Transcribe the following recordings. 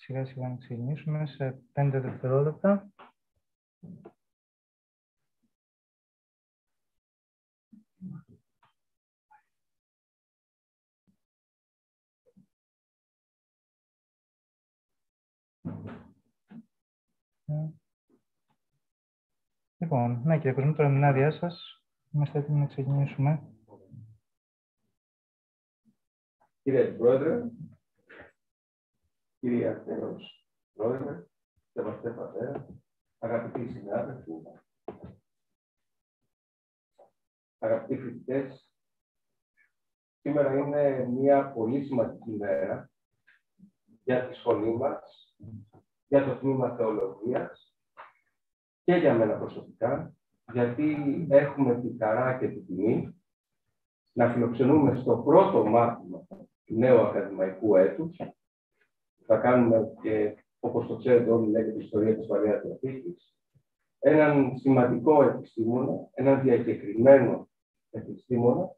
σιγά σιγά να ξεκινήσουμε σε 5 δευτερόλεπτα. Λοιπόν, ναι κύριε Κοσμού, τώρα με την άδειά σας, είμαστε έτοιμοι να ξεκινήσουμε. Κύριε Πρόεδρε, κύριε Πρόεδρε, σεβαστέ πατέρα, αγαπητοί συνάδελφοι, αγαπητοί φοιτητές, σήμερα είναι μια πολύ σημαντική μέρα για τη σχολή μας, για το τμήμα Θεολογίας και για μένα προσωπικά, γιατί έχουμε τη χαρά και τη τιμή να φιλοξενούμε στο πρώτο μάθημα του νέου ακαδημαϊκού έτους. Θα κάνουμε και, όπως το ξέρετε όλοι, λέγεται η ιστορία της Παλαιάς Διαθήκης, έναν σημαντικό επιστήμονα, έναν διακεκριμένο επιστήμονα,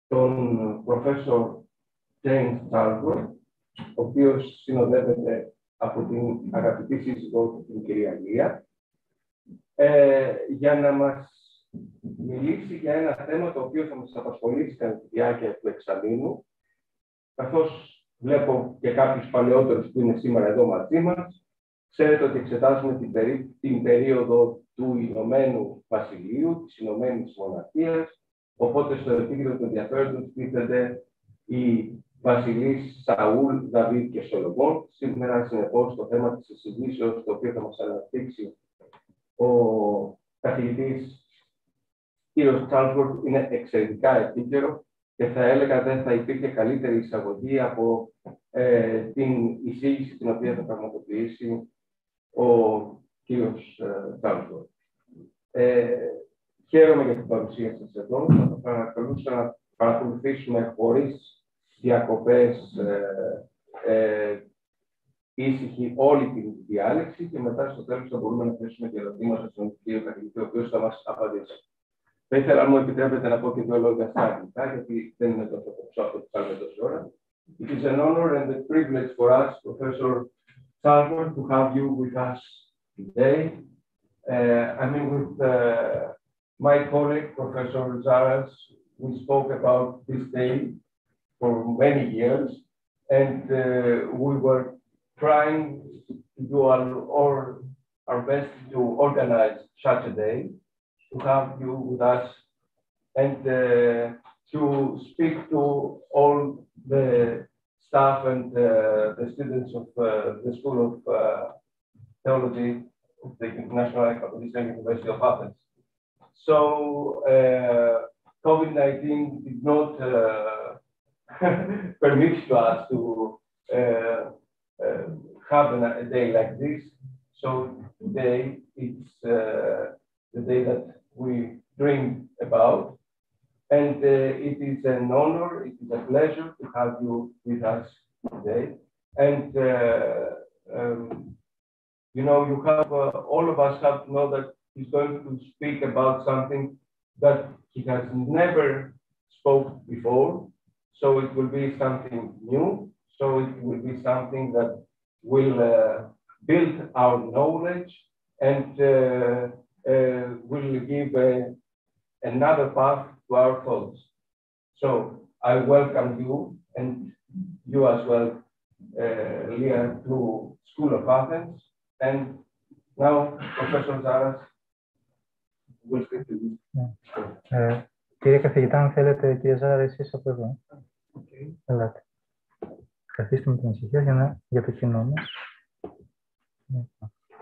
τον Professor James Charlesworth, ο οποίος συνοδεύεται από την αγαπητή σύζυγό του, την κυρία Λία, για να μας μιλήσει για ένα θέμα το οποίο θα μας απασχολήσει κατά τη διάρκεια του εξαμήνου, καθώς βλέπω και κάποιους παλαιότερους που είναι σήμερα εδώ μαζί μας. Ξέρετε ότι εξετάζουμε την περίοδο του Ηνωμένου Βασιλείου, της Ηνωμένης Μοναρχίας, οπότε στο επίκεντρο του ενδιαφέροντος τίθεται οι βασιλείς Σαούλ, Δαβίδ και Σολομών. Σήμερα, συνεπώς, το θέμα της εισηγήσεως, το οποίο θα μας αναπτύξει ο καθηγητής κ. Charlesworth, είναι εξαιρετικά επίκαιρο και θα έλεγα δεν θα υπήρχε καλύτερη εισαγωγή από την εισήγηση την οποία θα πραγματοποιήσει ο κ. Charlesworth. Χαίρομαι για την παρουσία σας εδώ. Θα παρακαλούσα να παρακολουθήσουμε χωρίς διακοπές ήσυχη όλη την διάλεξη και μετά στο τέλος θα μπορούμε να θέσουμε και ερωτήματα στον κύριο καθηγητή, ο οποίος θα μας απαντήσει. Θα ήθελα, αν μου επιτρέπετε, να πω και δύο λόγια στα αγγλικά, γιατί δεν είναι τόσο αυτό που κάνουμε τόση ώρα. It is an honor and a privilege for us, Professor Charlesworth, to have you with us today. I mean, with my colleague, Professor Zaras, we spoke about this day for many years, and we were trying to do our best to organize such a day, to have you with us, and to speak to all the staff and the students of the School of Theology of the International Catholic University of Athens. So COVID-19 did not permit to us to have a day like this. So today it's the day that we dream about. And it is an honor, it is a pleasure to have you with us today. And, you know, you have, all of us have to know that he's going to speak about something that he has never spoke before. So it will be something new. So it will be something that will build our knowledge and will give another path to our thoughts. So I welcome you and you as well, Leah, to School of Athens. And now, Professor Zaras will speak to you. Κύριε καθηγητά, αν θέλετε, κύριε Ζάρα, εσείς από εδώ. Okay. Ελάτε. Καθίστε με την ησυχία για το κοινό μας.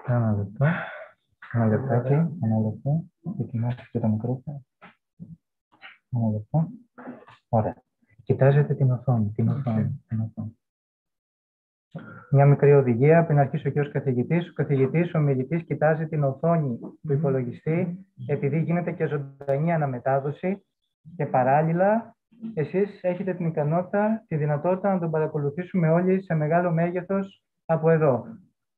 Ένα λεπτό. Ένα λεπτάκι. Ένα λεπτό. Ετοιμάστε και το μικρόφωνο. Ένα λεπτό. Ωραία. Κοιτάζετε την οθόνη. Μια μικρή οδηγία πριν αρχίσει ο κύριος καθηγητής. Ο καθηγητής, ο μιλητής, κοιτάζει την οθόνη του υπολογιστή, επειδή γίνεται και ζωντανή αναμετάδοση και παράλληλα εσείς έχετε την ικανότητα, τη δυνατότητα να τον παρακολουθήσουμε όλοι σε μεγάλο μέγεθος από εδώ.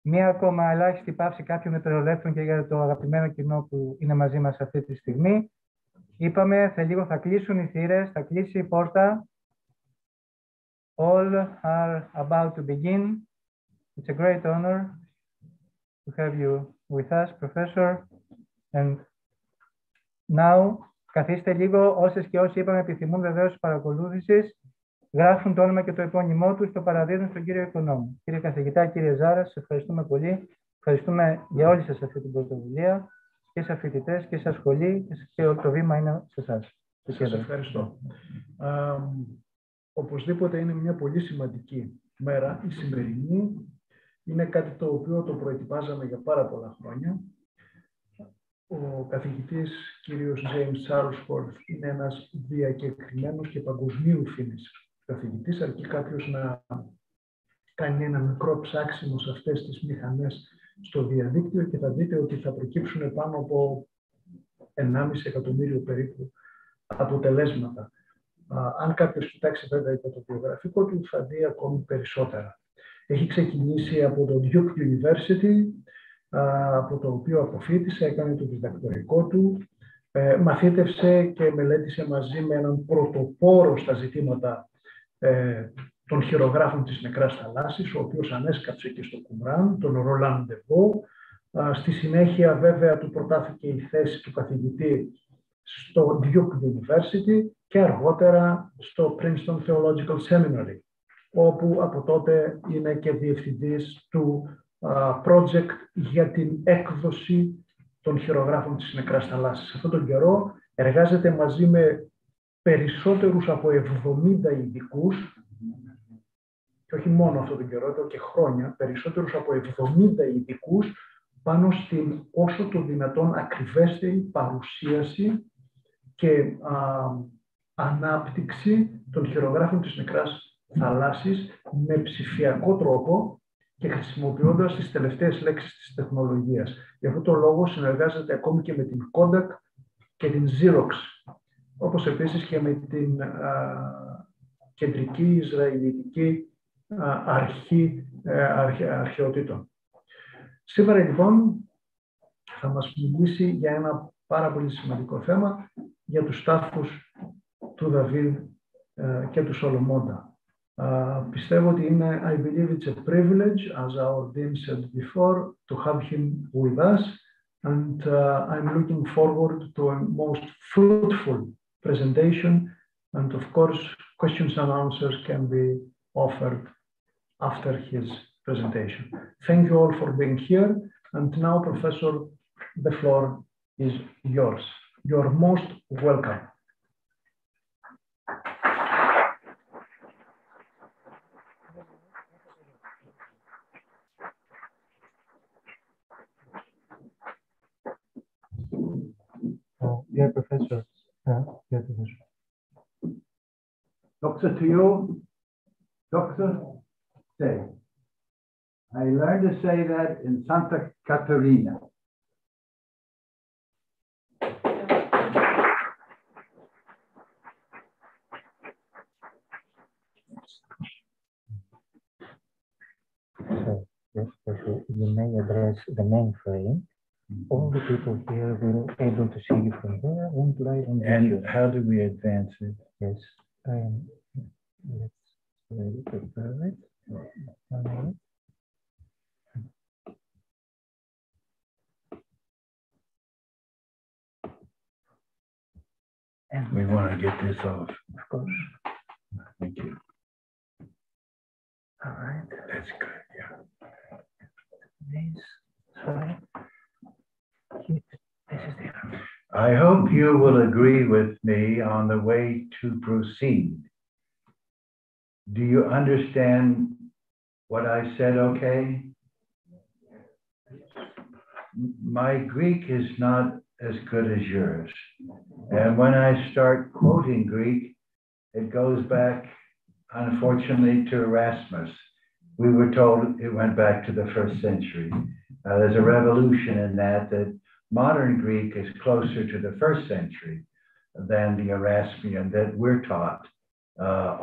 Μία ακόμα ελάχιστη παύση κάποιων δευτερολέπτων και για το αγαπημένο κοινό που είναι μαζί μας αυτή τη στιγμή. Είπαμε, σε λίγο θα κλείσουν οι θύρες, θα κλείσει η πόρτα. All are about to begin. It's a great honor to have you with us, Professor. And now, καθίστε λίγο, όσες και όσοι είπαμε επιθυμούν βεβαίως παρακολούθησης, γράφουν το όνομα και το επώνυμό τους, το παραδίδουν στον κύριο Οικονόμου. Κύριε καθηγητά, κύριε Ζάρα, σας ευχαριστούμε πολύ. Ευχαριστούμε για όλη σας αυτή την πρωτοβουλία, και σε φοιτητές και σε σχολή, και το βήμα είναι σε εσάς. Σας ευχαριστώ. Οπωσδήποτε είναι μια πολύ σημαντική μέρα. Η σημερινή είναι κάτι το οποίο το προετοιμάζαμε για πάρα πολλά χρόνια. Ο καθηγητής κύριος James Charlesworth είναι ένας διακεκριμένος και παγκοσμίου φήμης καθηγητής, αρκεί κάποιος να κάνει ένα μικρό ψάξιμο σε αυτές τις μηχανές στο διαδίκτυο και θα δείτε ότι θα προκύψουν πάνω από 1,5 εκατομμύριο περίπου αποτελέσματα. Αν κάποιος κοιτάξει βέβαια το βιογραφικό του, θα δει ακόμη περισσότερα. Έχει ξεκινήσει από το Duke University, από το οποίο αποφοίτησε, έκανε το διδακτορικό του, μαθήτευσε και μελέτησε μαζί με έναν πρωτοπόρο στα ζητήματα των χειρογράφων της νεκράς θαλάσσης, ο οποίος ανέσκαψε και στο Κουμράν, τον Ρολάν Ντεβό. Στη συνέχεια βέβαια του προτάθηκε η θέση του καθηγητή στο Duke University και αργότερα στο Princeton Theological Seminary, όπου από τότε είναι και διευθυντής του project για την έκδοση των χειρογράφων της νεκράς θαλάσσης. Σε αυτόν τον καιρό εργάζεται μαζί με περισσότερους από 70 ειδικούς, και όχι μόνο αυτόν τον καιρό, εδώ και χρόνια, περισσότερους από 70 ειδικούς πάνω στην όσο το δυνατόν ακριβέστερη παρουσίαση και ανάπτυξη των χειρογράφων της νεκράς θαλάσσης με ψηφιακό τρόπο και χρησιμοποιώντας τις τελευταίες λέξεις της τεχνολογίας. Γι' αυτό το λόγο συνεργάζεται ακόμη και με την Kodak και την Xerox, όπως επίσης και με την κεντρική Ισραηλιτική αρχή αρχαιοτήτων. Σήμερα λοιπόν θα μας μιλήσει για ένα πάρα πολύ σημαντικό θέμα, για τους τάφους του Δαβίδ και του Σολομώντα. Πιστεύω ότι είναι, I believe it's a privilege, as our dean said before, to have him with us, and I'm looking forward to a most fruitful presentation, and of course, questions and answers can be offered after his presentation. Thank you all for being here, and now, Professor, the floor is yours. You're most welcome. Dear Professor, dear Professor. Doctor to you, Doctor, say. I learned to say that in Santa Catarina. So, you may address the main frame. All the people here will be able to see you from there and live on video. And how do we advance it? Yes, let's prepare it. And we want to get this off. Of course. Thank you. All right. That's good, yeah. This, sorry. This is the I hope you will agree with me on the way to proceed. Do you understand what I said, okay? My Greek is not as good as yours. And when I start quoting Greek, it goes back, unfortunately, to Erasmus. We were told it went back to the 1st century. There's a revolution in that modern Greek is closer to the 1st century than the Erasmian that we're taught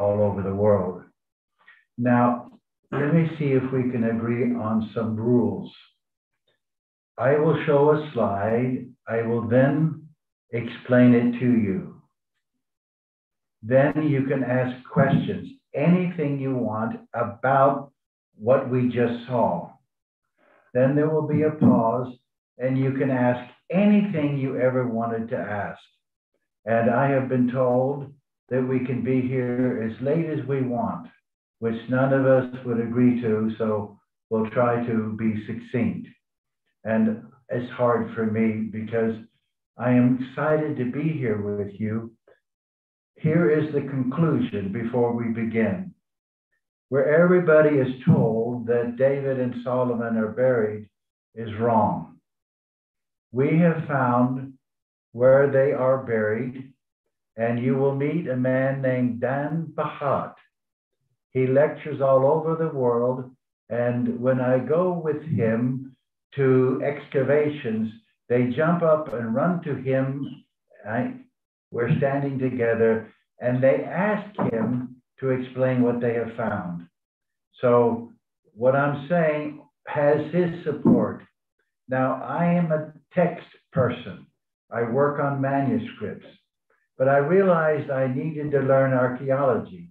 all over the world. Now, let me see if we can agree on some rules. I will show a slide. I will then explain it to you. Then you can ask questions, anything you want about what we just saw. Then there will be a pause, and you can ask anything you ever wanted to ask. And I have been told that we can be here as late as we want, which none of us would agree to, so we'll try to be succinct. And it's hard for me because I am excited to be here with you. Here is the conclusion before we begin. Where everybody is told that David and Solomon are buried is wrong. We have found where they are buried, and you will meet a man named Dan Bahat. He lectures all over the world, and when I go with him to excavations, they jump up and run to him. We're standing together, and they ask him to explain what they have found. So what I'm saying has his support. Now, I am a text person. I work on manuscripts, but I realized I needed to learn archaeology.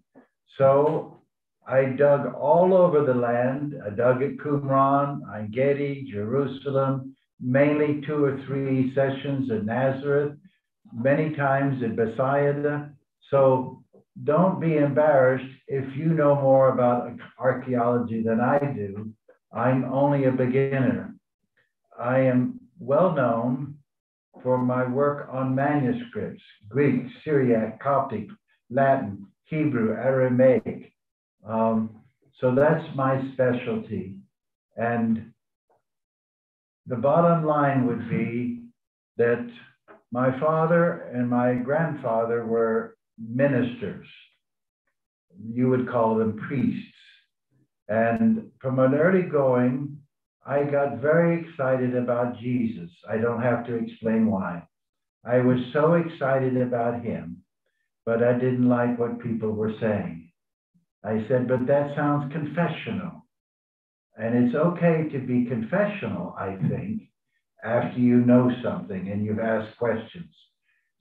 So I dug all over the land. I dug at Qumran, En Gedi, Jerusalem, mainly 2 or 3 sessions at Nazareth, many times at Bethsaida. So don't be embarrassed if you know more about archaeology than I do. I'm only a beginner. I am well known for my work on manuscripts, Greek, Syriac, Coptic, Latin, Hebrew, Aramaic. So that's my specialty. And the bottom line would be that my father and my grandfather were ministers. You would call them priests. And from an early going, I got very excited about Jesus. I don't have to explain why. I was so excited about him, but I didn't like what people were saying. I said, but that sounds confessional. And it's okay to be confessional, I think, after you know something and you've asked questions.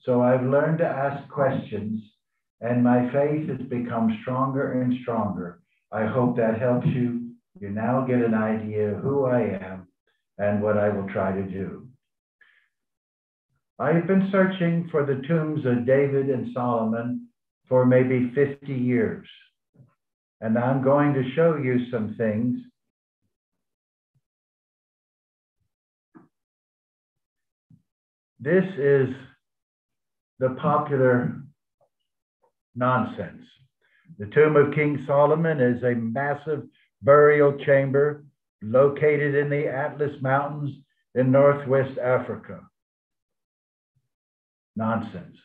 So I've learned to ask questions, and my faith has become stronger and stronger. I hope that helps you. You now get an idea of who I am and what I will try to do. I've been searching for the tombs of David and Solomon for maybe 50 years. And I'm going to show you some things. This is the popular nonsense. The tomb of King Solomon is a massive burial chamber located in the Atlas Mountains in Northwest Africa. Nonsense.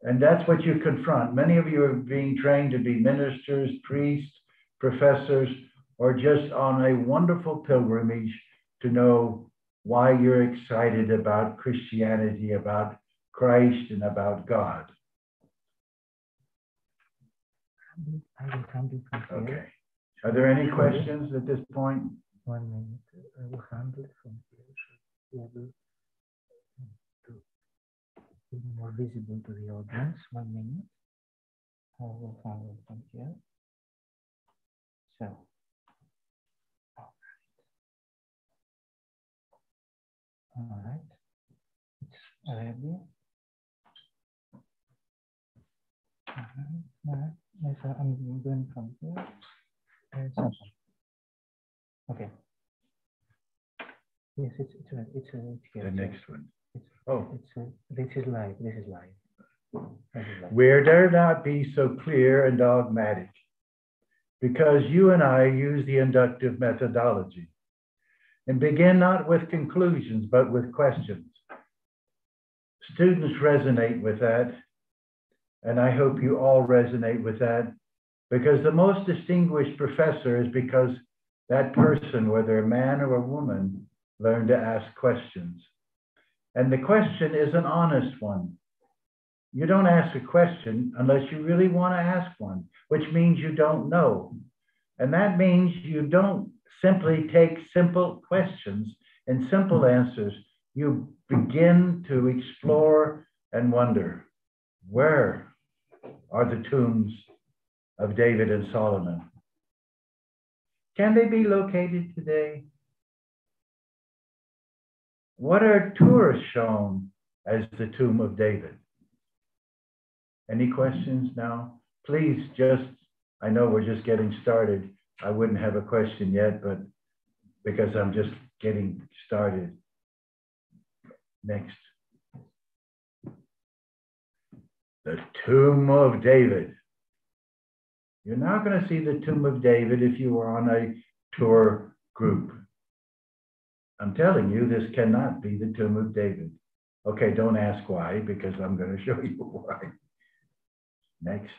And that's what you confront. Many of you are being trained to be ministers, priests, professors, or just on a wonderful pilgrimage to know why you're excited about Christianity, about Christ, and about God. Okay. Are there any questions at this point? 1 minute. I will handle from here. To be more visible to the audience. 1 minute. I will handle from here. So. All right. It's ready. Yes, I'm going from here. Okay. Yes, it's right. It's here. The next one. This is live. This is live. We dare not be so clear and dogmatic, because you and I use the inductive methodology and begin not with conclusions, but with questions. Students resonate with that, and I hope you all resonate with that, because the most distinguished professor is because that person, whether a man or a woman, learned to ask questions. And the question is an honest one. You don't ask a question unless you really want to ask one, which means you don't know. And that means you don't simply take simple questions and simple answers. You begin to explore and wonder, where are the tombs of David and Solomon? Can they be located today? What are tourists shown as the tomb of David? Any questions now? Please just, I know we're just getting started. I wouldn't have a question yet, but because I'm just getting started. Next. The tomb of David. You're not going to see the tomb of David if you were on a tour group. I'm telling you, this cannot be the tomb of David. Okay, don't ask why, because I'm going to show you why. Next.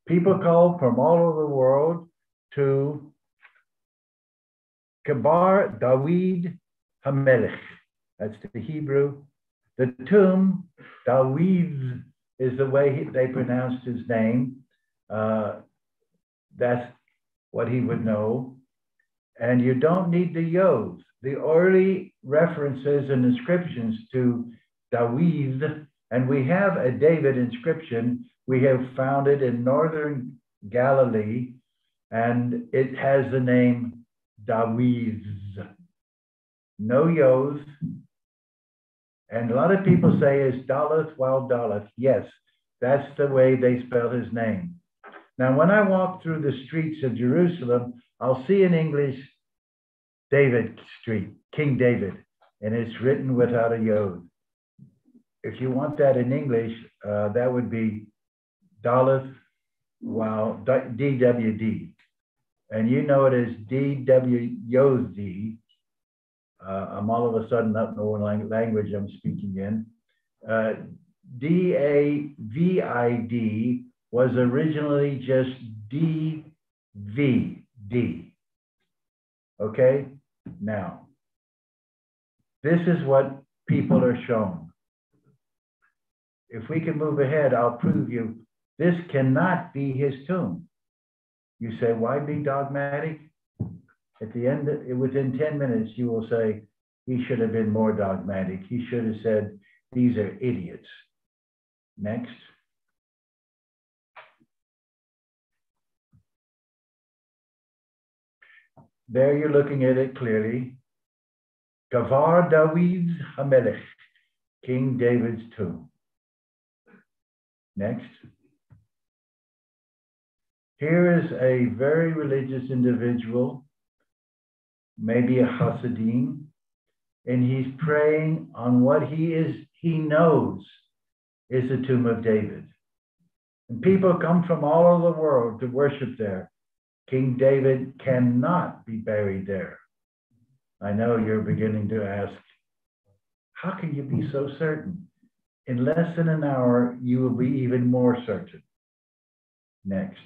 People come from all over the world to Kabar David HaMelech. That's the Hebrew. The tomb, David, is the way they pronounced his name. That's what he would know. And you don't need the yod. The early references and inscriptions to David, and we have a David inscription. We have found it in northern Galilee, and it has the name David. No yod. And a lot of people say it's Daleth, well, Daleth. Yes, that's the way they spell his name. Now, when I walk through the streets of Jerusalem, I'll see in English David Street, King David, and it's written without a yod. If you want that in English, that would be Daleth, well, DWD. And you know it is DW-Yod-D. I'm all of a sudden not knowing what language I'm speaking in. DAVID was originally just DVD. Okay? Now, this is what people are shown. If we can move ahead, I'll prove you this cannot be his tomb. You say, why be dogmatic? At the end, within 10 minutes, you will say, he should have been more dogmatic. He should have said, these are idiots. Next. There you're looking at it clearly. Gavar David HaMelech, King David's tomb. Next. Here is a very religious individual, maybe a Hasidim, and he's praying on what he knows is the tomb of David. And people come from all over the world to worship there. King David cannot be buried there. I know you're beginning to ask, how can you be so certain? In less than an hour, you will be even more certain. Next.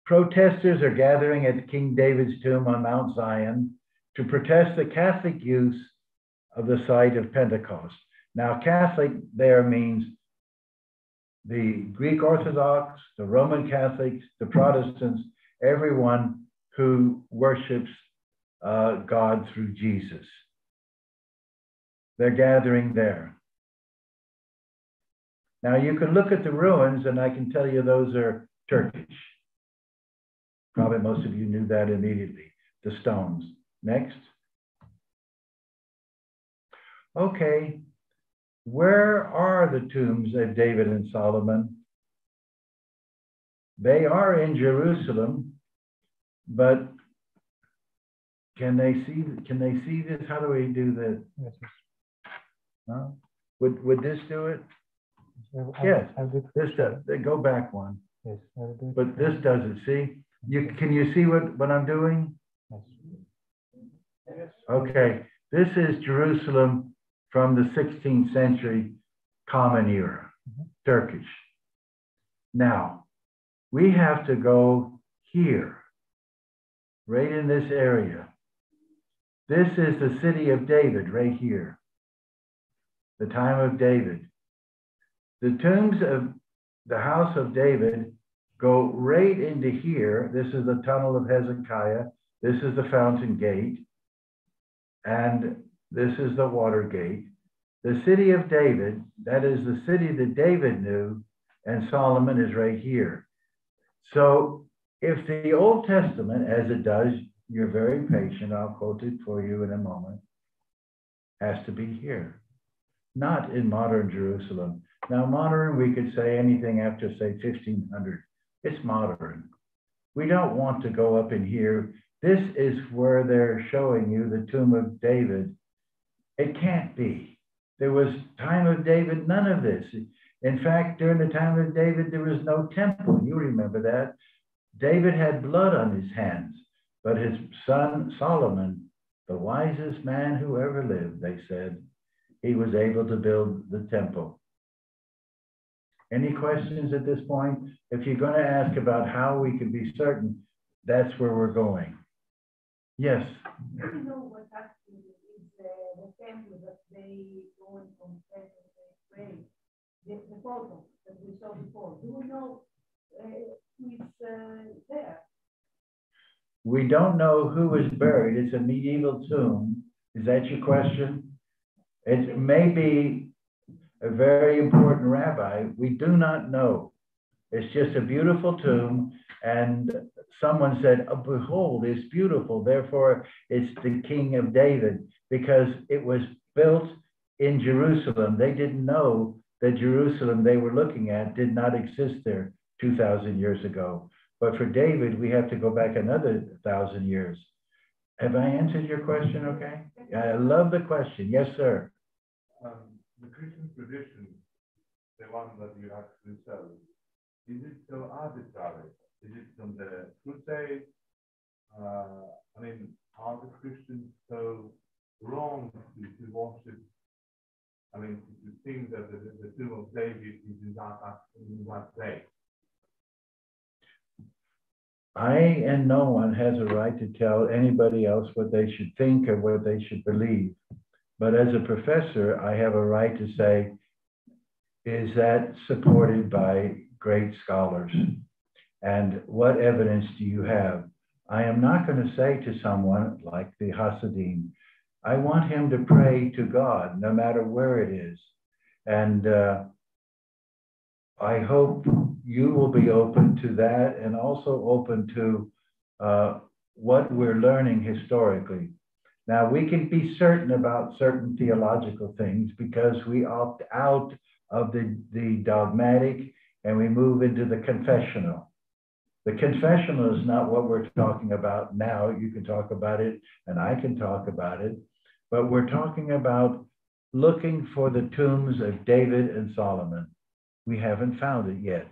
Protesters are gathering at King David's tomb on Mount Zion to protest the Catholic use of the site of Pentecost. Now, Catholic there means the Greek Orthodox, the Roman Catholics, the Protestants, everyone who worships God through Jesus. They're gathering there. Now, you can look at the ruins, and I can tell you those are Turkish. Probably most of you knew that immediately, the stones. Next. Okay, where are the tombs of David and Solomon? They are in Jerusalem, but can they see this? How do we do this? Huh? Would this do it? Yes, this does. Go back one. Yes, but this does it, see? Can you see what I'm doing? Yes. Okay, this is Jerusalem from the 16th century Common Era, Turkish. Now, we have to go here, right in this area. This is the city of David, right here, the time of David. The tombs of the house of David go right into here. This is the tunnel of Hezekiah. This is the fountain gate. And this is the water gate. The city of David, that is the city that David knew, and Solomon is right here. So if the Old Testament, as it does, you're very patient, I'll quote it for you in a moment, has to be here, not in modern Jerusalem. Now, modern, we could say anything after, say, 1500. It's modern. We don't want to go up in here. This is where they're showing you the tomb of David. It can't be. There was time of David, none of this. In fact, during the time of David, there was no temple. You remember that. David had blood on his hands, but his son Solomon, the wisest man who ever lived, they said, he was able to build the temple. Any questions at this point? If you're going to ask about how we can be certain, that's where we're going. Yes? Do you know what actually is the temple that they go and confess and they pray? The photo that we saw before. Do we know who is there? We don't know who is buried. It's a medieval tomb. Is that your question? It may be a very important rabbi. We do not know. It's just a beautiful tomb. And someone said, oh, behold, it's beautiful. Therefore, it's the King of David, because it was built in Jerusalem. They didn't know that Jerusalem they were looking at did not exist there 2,000 years ago. But for David, we have to go back another 1,000 years. Have I answered your question okay? I love the question. Yes, sir. The Christian tradition, the one that you actually sell, is it so arbitrary? Is it from the crusade? I mean, are the Christians so wrong to worship? I mean, to think that the tomb of David is in that day? I and no one has a right to tell anybody else what they should think or what they should believe. But as a professor, I have a right to say, is that supported by great scholars? And what evidence do you have? I am not going to say to someone like the Hasidim, I want him to pray to God, no matter where it is. And I hope you will be open to that and also open to what we're learning historically. Now, we can be certain about certain theological things because we opt out of the dogmatic and we move into the confessional. The confessional is not what we're talking about now. You can talk about it and I can talk about it, but we're talking about looking for the tombs of David and Solomon. We haven't found it yet.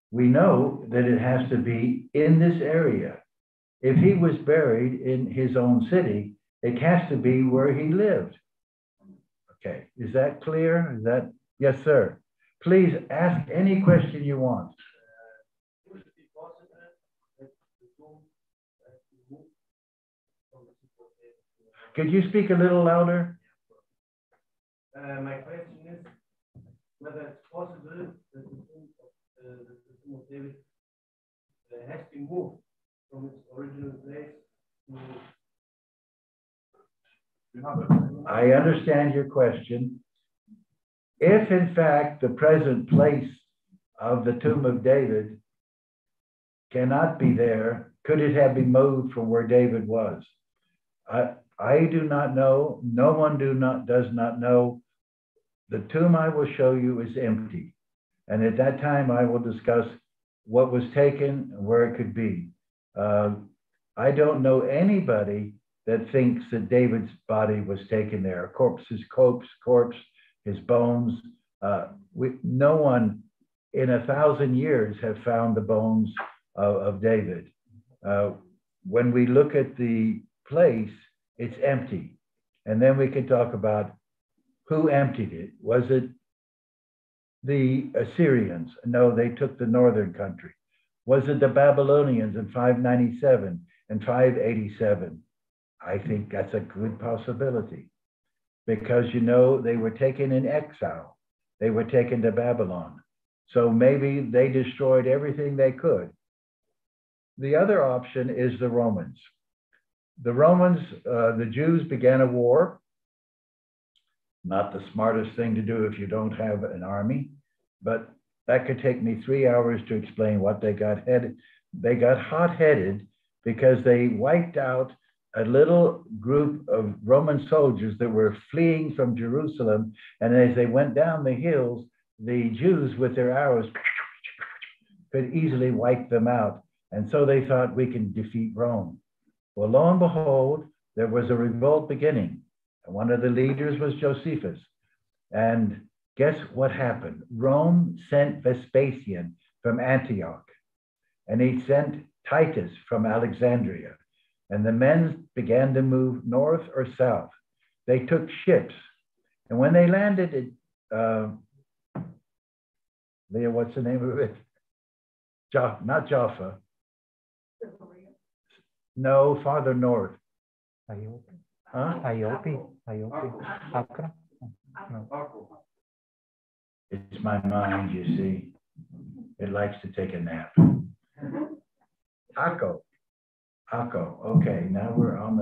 We know that it has to be in this area. If he was buried in his own city, it has to be where he lived. Okay, is that clear? Is that, yes, sir. Please ask any question you want. Would it be possible that the tomb moved from the support? Could you speak a little louder? My question is whether it's possible that the tomb of David has been moved from its original place to. I understand your question. If, in fact, the present place of the tomb of David cannot be there, could it have been moved from where David was? I do not know. No one does not know. The tomb I will show you is empty. And at that time, I will discuss what was taken and where it could be. I don't know anybody that thinks that David's body was taken there. Corpse, his bones. No one in 1,000 years have found the bones of David. When we look at the place, it's empty. And then we can talk about who emptied it. Was it the Assyrians? No, they took the northern country. Was it the Babylonians in 597 and 587? I think that's a good possibility because, you know, they were taken in exile. They were taken to Babylon. So maybe they destroyed everything they could. The other option is the Romans. The Romans, the Jews began a war. Not the smartest thing to do if you don't have an army, but That could take me 3 hours to explain what they got headed. They got hot-headed because they wiped out a little group of Roman soldiers that were fleeing from Jerusalem. And as they went down the hills, the Jews with their arrows could easily wipe them out. And so they thought, we can defeat Rome. Well, lo and behold, there was a revolt beginning. And one of the leaders was Josephus. And guess what happened? Rome sent Vespasian from Antioch. And he sent Titus from Alexandria. And the men began to move north or south. They took ships. And when they landed at, Leah, what's the name of it? Not Jaffa. No, farther north. Huh? Iopi. Accra. No. It's my mind, you see. It likes to take a nap. Akko. Okay, now we're on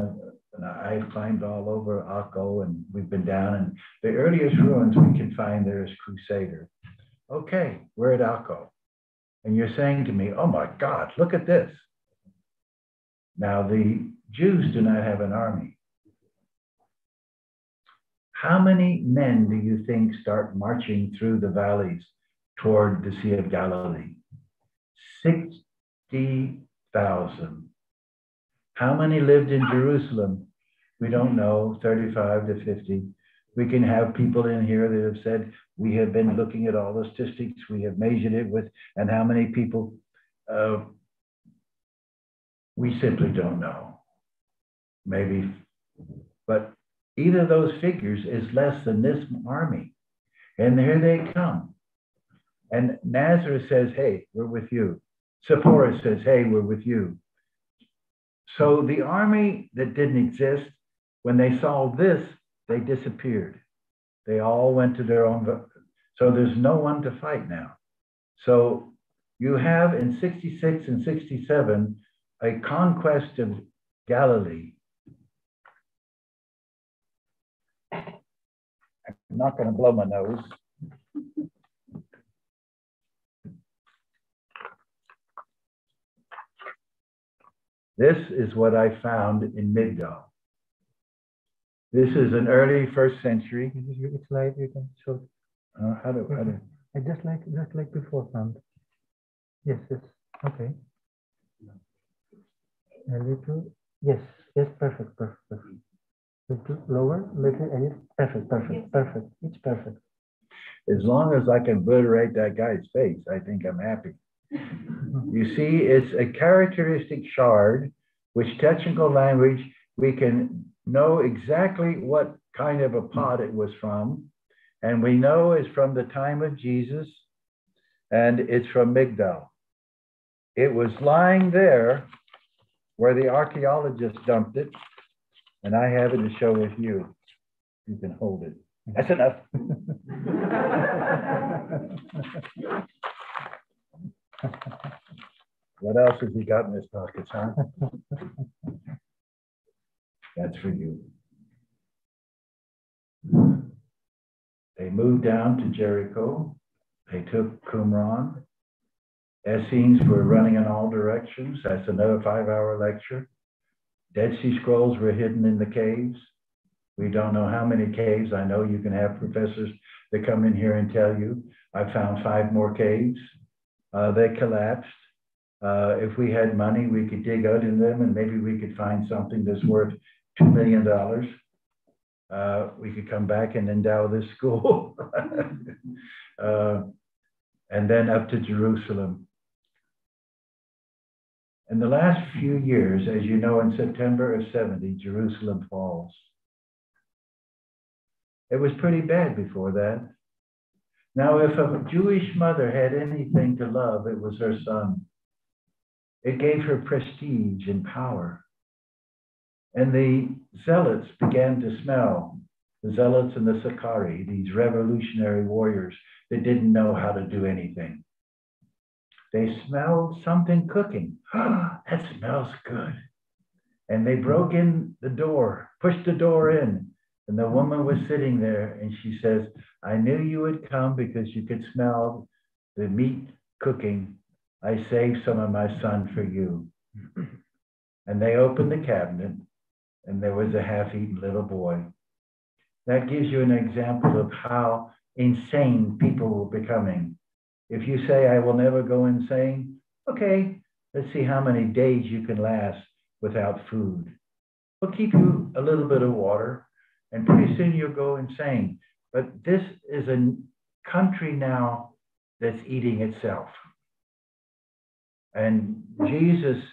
I've climbed all over Akko, and we've been down, and the earliest ruins we can find there is Crusader. Okay, we're at Akko. And you're saying to me, oh my God, look at this. Now, the Jews do not have an army. How many men do you think start marching through the valleys toward the Sea of Galilee? 60,000. How many lived in Jerusalem? We don't know, 35 to 50. We can have people in here that have said, we have been looking at all the statistics, we have measured it with, and how many people, we simply don't know. Maybe, but either of those figures is less than this army. And here they come. And Nazareth says, hey, we're with you. Sepphoris says, hey, we're with you. So the army that didn't exist, when they saw this, they disappeared. They all went to their own. So there's no one to fight now. So you have in 66 and 67 a conquest of Galilee. I'm not going to blow my nose. This is what I found in Migdal. This is an early 1st century. It's like you can show. How do? Just like before, found. Yes. Okay. A little. Yes. Perfect. Little lower. Little. Perfect. It's perfect. As long as I can obliterate that guy's face, I think I'm happy. You see, it's a characteristic shard, which technical language, we can know exactly what kind of a pot it was from. And we know it's from the time of Jesus, and it's from Migdal. It was lying there where the archaeologists dumped it, and I have it to show with you. You can hold it. That's enough. What else has he got in his pockets, huh? That's for you. They moved down to Jericho. They took Qumran. Essenes were running in all directions. That's another 5-hour lecture. Dead Sea Scrolls were hidden in the caves. We don't know how many caves. I know you can have professors that come in here and tell you. I found 5 more caves. They collapsed. If we had money, we could dig out in them, and maybe we could find something that's worth $2 million. We could come back and endow this school. And then up to Jerusalem. In the last few years, as you know, in September of 70, Jerusalem falls. It was pretty bad before that. Now, if a Jewish mother had anything to love, it was her son. It gave her prestige and power. And the zealots began to smell, the zealots and the Sakari, these revolutionary warriors that didn't know how to do anything. They smelled something cooking. That smells good. And they broke in the door, pushed the door in. And the woman was sitting there and she says, I knew you would come because you could smell the meat cooking, I saved some of my son for you. And they opened the cabinet, and there was a half-eaten little boy. That gives you an example of how insane people were becoming. If you say, I will never go insane, okay, let's see how many days you can last without food. We'll keep you a little bit of water, and pretty soon you'll go insane. But this is a country now that's eating itself. And Jesus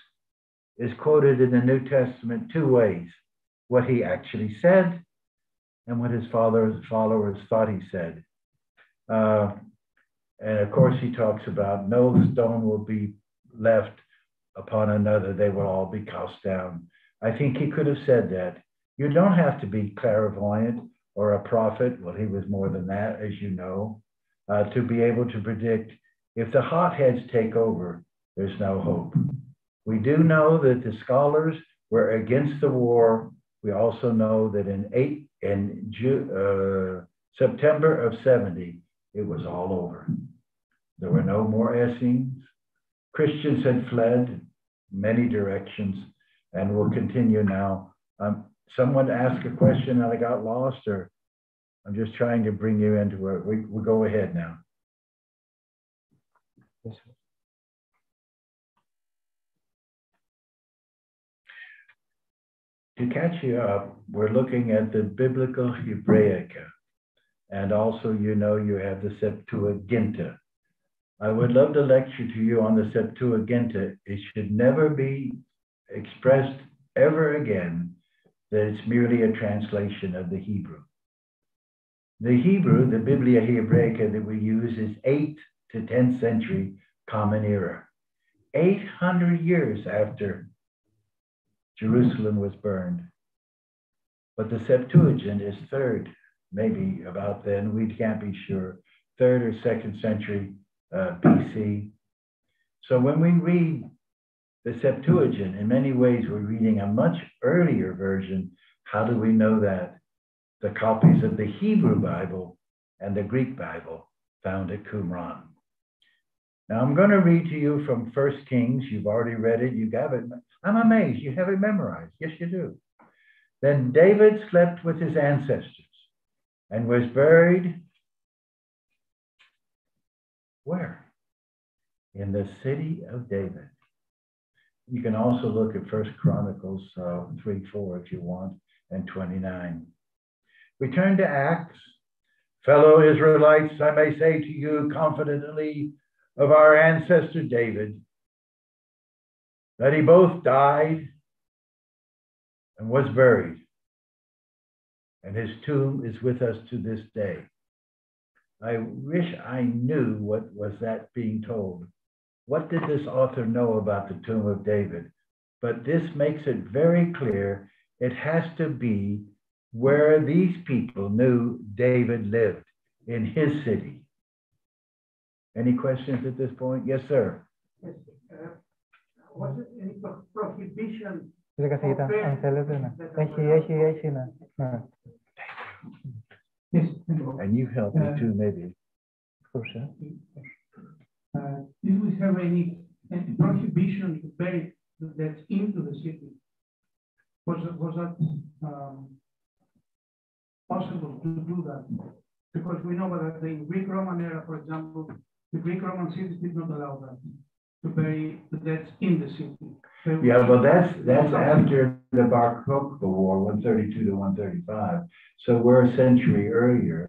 is quoted in the New Testament two ways: what he actually said and what his followers thought he said. And of course, he talks about no stone will be left upon another, they will all be cast down. I think he could have said that. You don't have to be clairvoyant or a prophet. Well, he was more than that, as you know, to be able to predict if the hotheads take over, there's no hope. We do know that the scholars were against the war. We also know that in September of 70, it was all over. There were no more Essenes. Christians had fled many directions and will continue now. Someone asked a question and I got lost, or I'm just trying to bring you into it. We'll go ahead now. To catch you up, we're looking at the biblical Hebraica, and also, you know, you have the Septuaginta. I would love to lecture to you on the Septuaginta. It should never be expressed ever again that it's merely a translation of the Hebrew. The Hebrew, the Biblia Hebraica that we use, is 8th to 10th century Common Era, 800 years after Jerusalem was burned. But the Septuagint is 3rd, maybe about then, we can't be sure, 3rd or 2nd century BC. So when we read the Septuagint, in many ways, we're reading a much earlier version. How do we know that? The copies of the Hebrew Bible and the Greek Bible found at Qumran. Now I'm going to read to you from 1 Kings. You've already read it. You have it. I'm amazed. You have it memorized. Yes, you do. Then David slept with his ancestors and was buried where? In the city of David. You can also look at 1 Chronicles 3:4 if you want, and 29. We turn to Acts. Fellow Israelites, I may say to you confidently of our ancestor David, that he both died and was buried, and his tomb is with us to this day. I wish I knew what was that being told. What did this author know about the tomb of David? But this makes it very clear it has to be where these people knew David lived, in his city. Any questions at this point? Yes, sir. Yes. Was it any prohibition? Κύριε καθηγητά, αν θέλετε, ναι. Έχει, ναι. Yes. And you help me too, maybe. Of course, yeah. Did we have any prohibition to bury that into the city? Was that possible to do that? Because we know that the Greek Roman era, for example, the Greek Roman cities did not allow that, to bury the dead in the city. Yeah, well, that's after the Bar Kokhba War, 132 to 135. So we're a century earlier.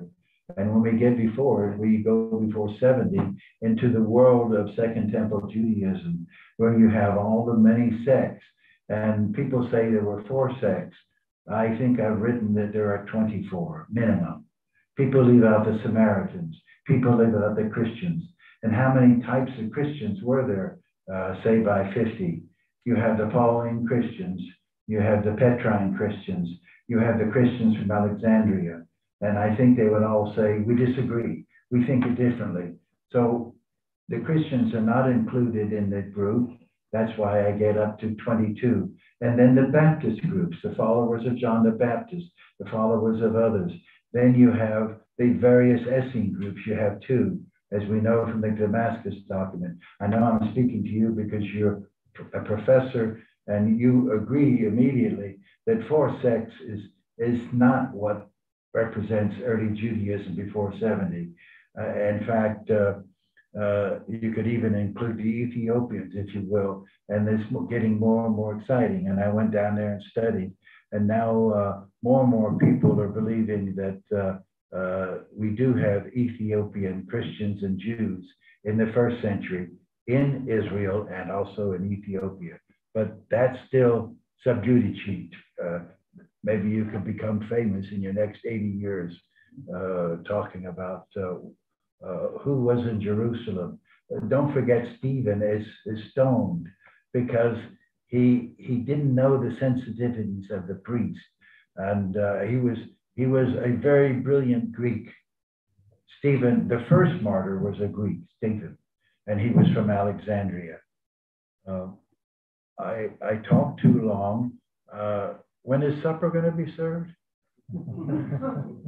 And when we get before it, we go before 70 into the world of Second Temple Judaism, where you have all the many sects. And people say there were 4 sects. I think I've written that there are 24 minimum. People leave out the Samaritans. People leave out the Christians. And how many types of Christians were there, say by 50? You have the Pauline Christians. You have the Petrine Christians. You have the Christians from Alexandria. And I think they would all say, we disagree. We think it differently. So the Christians are not included in the group. That's why I get up to 22. And then the Baptist groups, the followers of John the Baptist, the followers of others. Then you have the various Essene groups. You have 2. as we know from the Damascus document. I know I'm speaking to you because you're a professor and you agree immediately that forced sex is not what represents early Judaism before 70. In fact, you could even include the Ethiopians, if you will, and it's getting more and more exciting. And I went down there and studied, and now more and more people are believing that we do have Ethiopian Christians and Jews in the first century in Israel and also in Ethiopia. But that's still sub judice. Maybe you could become famous in your next 80 years talking about who was in Jerusalem. Don't forget Stephen is stoned because he didn't know the sensitivities of the priest. And he was a very brilliant Greek. Stephen, the first martyr, was a Greek, Stephen, and he was from Alexandria. I talked too long. When is supper going to be served?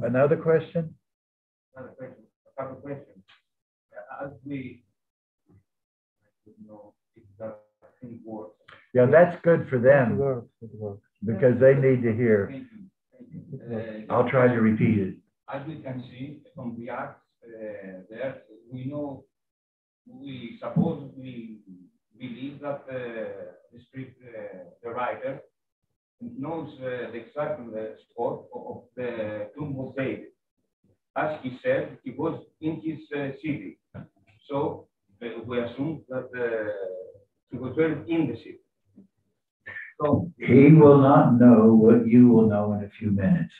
Another question? Another question. A couple questions. As we, it doesn't work. Yeah, that's good for them because they need to hear. Thank you. I'll try to repeat it. As we can see from the Acts, there we know, we supposedly believe that the writer knows the exact spot of the tomb of David. As he said, he was in his city. So we assume that he was buried in the city. So he will not know what you will know in a few minutes.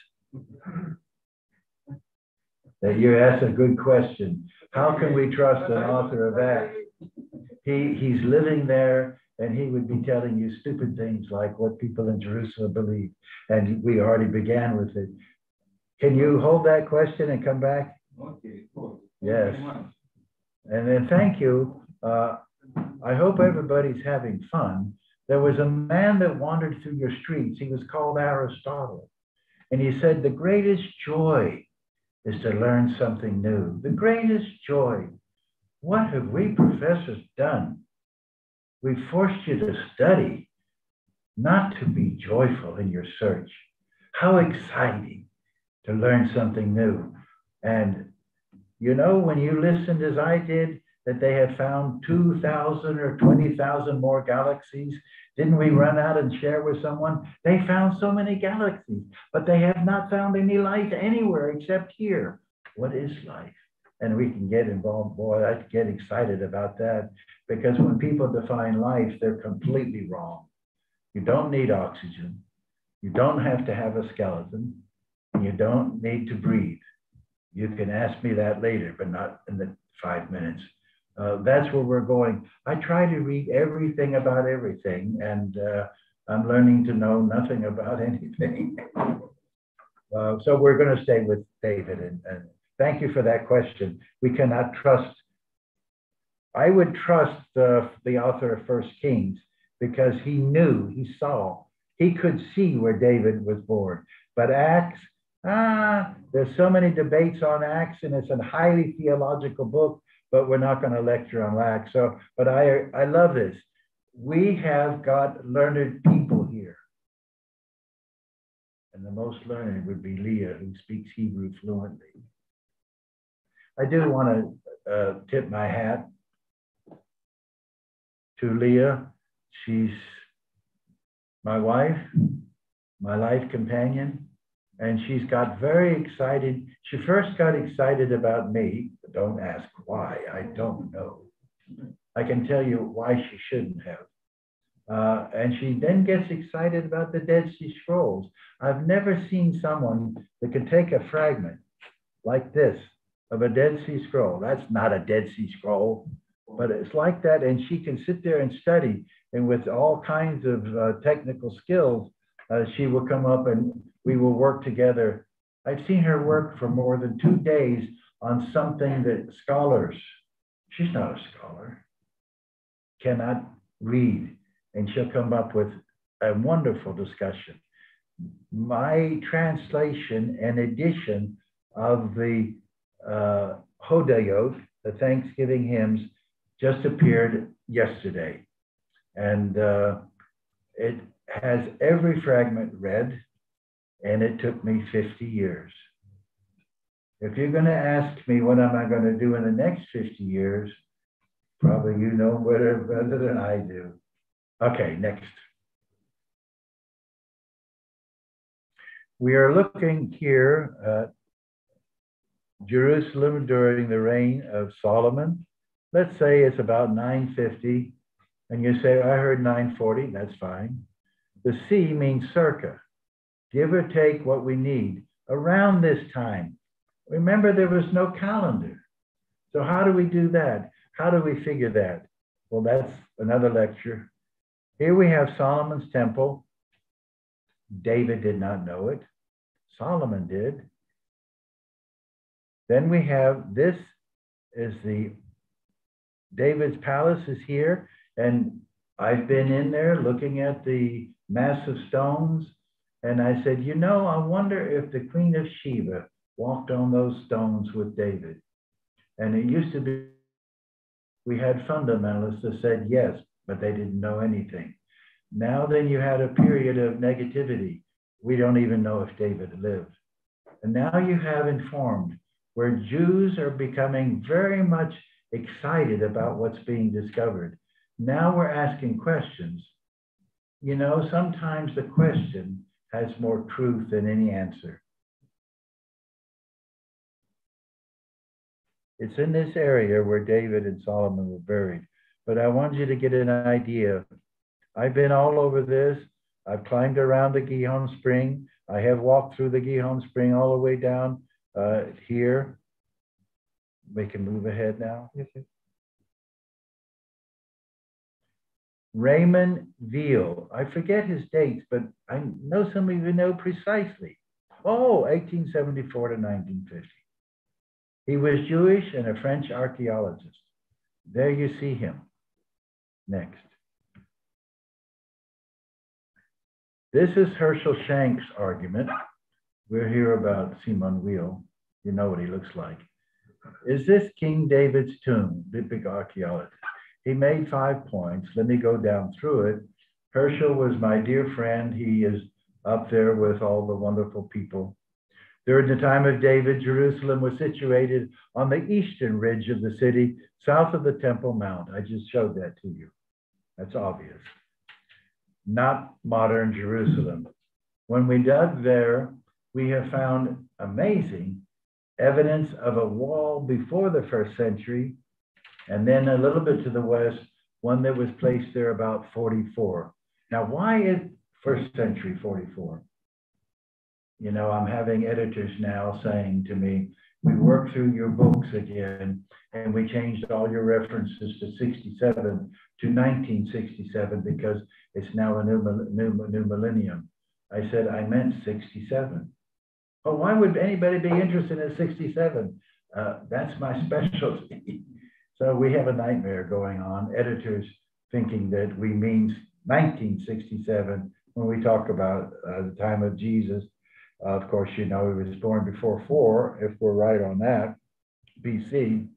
You asked a good question. How can we trust an author of Acts? He's living there, and he would be telling you stupid things like what people in Jerusalem believe. And we already began with it. Can you hold that question and come back? Okay, cool. Yes. And then thank you. I hope everybody's having fun. There was a man that wandered through your streets. He was called Aristotle. And he said, the greatest joy is to learn something new. The greatest joy. What have we professors done? We forced you to study, not to be joyful in your search. How exciting to learn something new. And you know, when you listened as I did, that they had found 2,000 or 20,000 more galaxies, didn't we run out and share with someone? They found so many galaxies, but they have not found any life anywhere except here. What is life? And we can get involved. Boy, I get excited about that, because when people define life, they're completely wrong. You don't need oxygen. You don't have to have a skeleton. You don't need to breathe. You can ask me that later, but not in the 5 minutes. That's where we're going. I try to read everything about everything, and I'm learning to know nothing about anything. So we're going to stay with David, and thank you for that question. We cannot trust. I would trust the author of 1 Kings because he knew, he saw, he could see where David was born. But Acts, there's so many debates on Acts, and it's a highly theological book, but we're not going to lecture on Acts. So, but I love this. We have got learned people here. And the most learned would be Leah, who speaks Hebrew fluently. I do want to tip my hat to Leah. She's my wife, my life companion, and she's got very excited. She first got excited about me. Don't ask why, I don't know. I can tell you why she shouldn't have. And she then gets excited about the Dead Sea Scrolls. I've never seen someone that can take a fragment like this of a Dead Sea Scroll. That's not a Dead Sea Scroll, but it's like that. And she can sit there and study. And with all kinds of technical skills, she will come up and we will work together. I've seen her work for more than 2 days on something that scholars, she's not a scholar, cannot read. And she'll come up with a wonderful discussion. My translation and edition of the Hodayot, the Thanksgiving hymns just appeared yesterday. And it has every fragment read, and it took me 50 years. If you're going to ask me what am I going to do in the next 50 years, probably you know better than I do. Okay, next. We are looking here at Jerusalem during the reign of Solomon. Let's say it's about 950, and you say, I heard 940, that's fine. The C means circa, give or take what we need around this time. Remember, there was no calendar. So how do we do that? How do we figure that? Well, that's another lecture. Here we have Solomon's temple. David did not know it. Solomon did. Then we have, this is David's palace is here. And I've been in there looking at the massive stones. And I said, you know, I wonder if the Queen of Sheba walked on those stones with David. And it used to be, we had fundamentalists that said yes, but they didn't know anything. Now then you had a period of negativity. We don't even know if David lived. And now you have informed, where Jews are becoming very much excited about what's being discovered. Now we're asking questions. You know, sometimes the question has more truth than any answer. It's in this area where David and Solomon were buried. But I want you to get an idea. I've been all over this. I've climbed around the Gihon Spring. I have walked through the Gihon Spring all the way down here. We can move ahead now. Yes, yes. Raymond Veal. I forget his dates, but I know some of you know precisely. Oh, 1874 to 1950. He was Jewish and a French archaeologist. There you see him. Next. This is Herschel Shank's argument. We'll hear about Simon Weil. You know what he looks like. Is this King David's tomb? The big archaeologist. He made 5 points. Let me go down through it. Herschel was my dear friend. He is up there with all the wonderful people. During the time of David, Jerusalem was situated on the eastern ridge of the city, south of the Temple Mount. I just showed that to you. That's obvious. Not modern Jerusalem. When we dug there, we have found amazing evidence of a wall before the 1st century, and then a little bit to the west, one that was placed there about 44. Now, why is 1st century 44? You know, I'm having editors now saying to me, we worked through your books again, and we changed all your references to 67 to 1967 because it's now a new millennium. I said, I meant 67. Oh, why would anybody be interested in 67? That's my specialty. So we have a nightmare going on, editors thinking that we mean 1967 when we talk about the time of Jesus. Of course, you know, he was born before 4, if we're right on that, BC.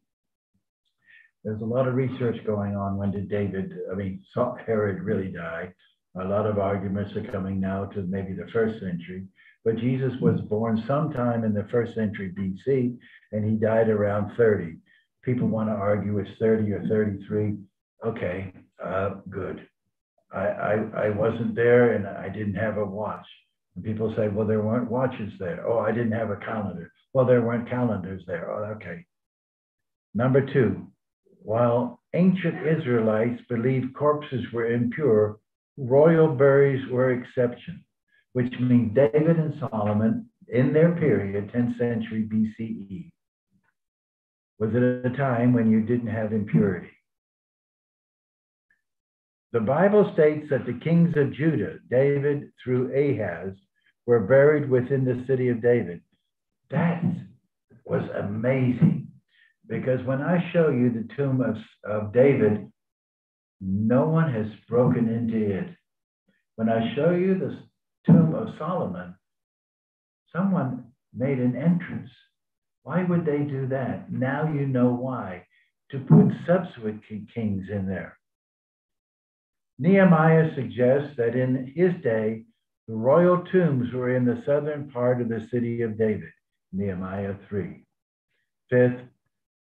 There's a lot of research going on. When did Herod really die? A lot of arguments are coming now to maybe the 1st century. But Jesus was born sometime in the 1st century BC, and he died around 30. People want to argue it's 30 or 33. Okay, good. I wasn't there, and I didn't have a watch. And people say, well, there weren't watches there. Oh, I didn't have a calendar. Well, there weren't calendars there. Oh, okay. Number 2, while ancient Israelites believed corpses were impure, royal burials were exception, which means David and Solomon, in their period, 10th century BCE, was at a time when you didn't have impurity. The Bible states that the kings of Judah, David through Ahaz, were buried within the city of David. That was amazing, because when I show you the tomb of David, no one has broken into it. When I show you the tomb of Solomon, someone made an entrance. Why would they do that? Now you know why. to put subsequent kings in there. Nehemiah suggests that in his day, the royal tombs were in the southern part of the city of David, Nehemiah 3. Fifth,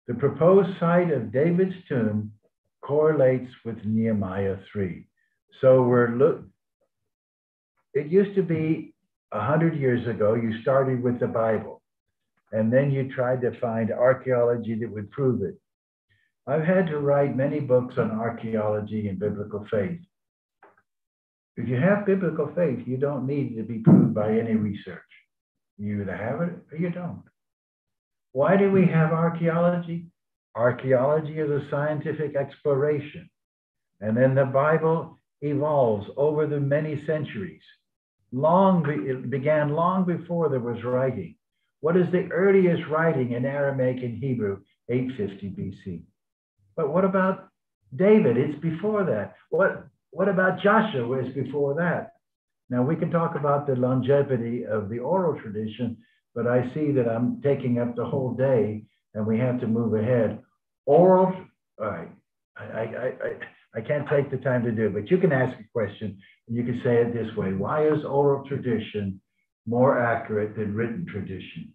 the proposed site of David's tomb correlates with Nehemiah 3. So it used to be 100 years ago, you started with the Bible, and then you tried to find archaeology that would prove it. I've had to write many books on archaeology and biblical faith. If you have biblical faith, you don't need to be proved by any research. You either have it or you don't. Why do we have archaeology? Archaeology is a scientific exploration. And then the Bible evolves over the many centuries. It began long before there was writing. What is the earliest writing in Aramaic and Hebrew? 850 BC. But what about David? It's before that. What about Joshua? It's before that. Now we can talk about the longevity of the oral tradition, but I see that I'm taking up the whole day and we have to move ahead. All right, I can't take the time to do it, but you can ask a question and you can say it this way. Why is oral tradition more accurate than written tradition?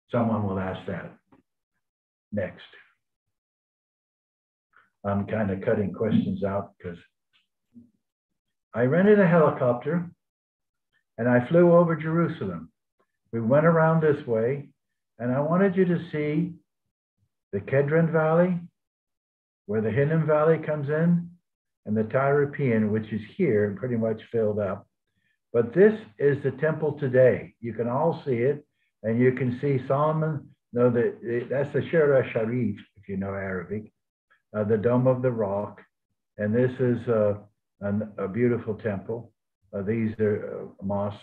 Someone will ask that. Next. I'm kind of cutting questions out because I rented a helicopter and I flew over Jerusalem. We went around this way and I wanted you to see the Kedron Valley, where the Hinnom Valley comes in, and the Tyropean, which is here, pretty much filled up. But this is the temple today. You can all see it, and you can see Solomon. No, that's the Shara Sharif, if you know Arabic, the Dome of the Rock. And this is a beautiful temple. These are mosques.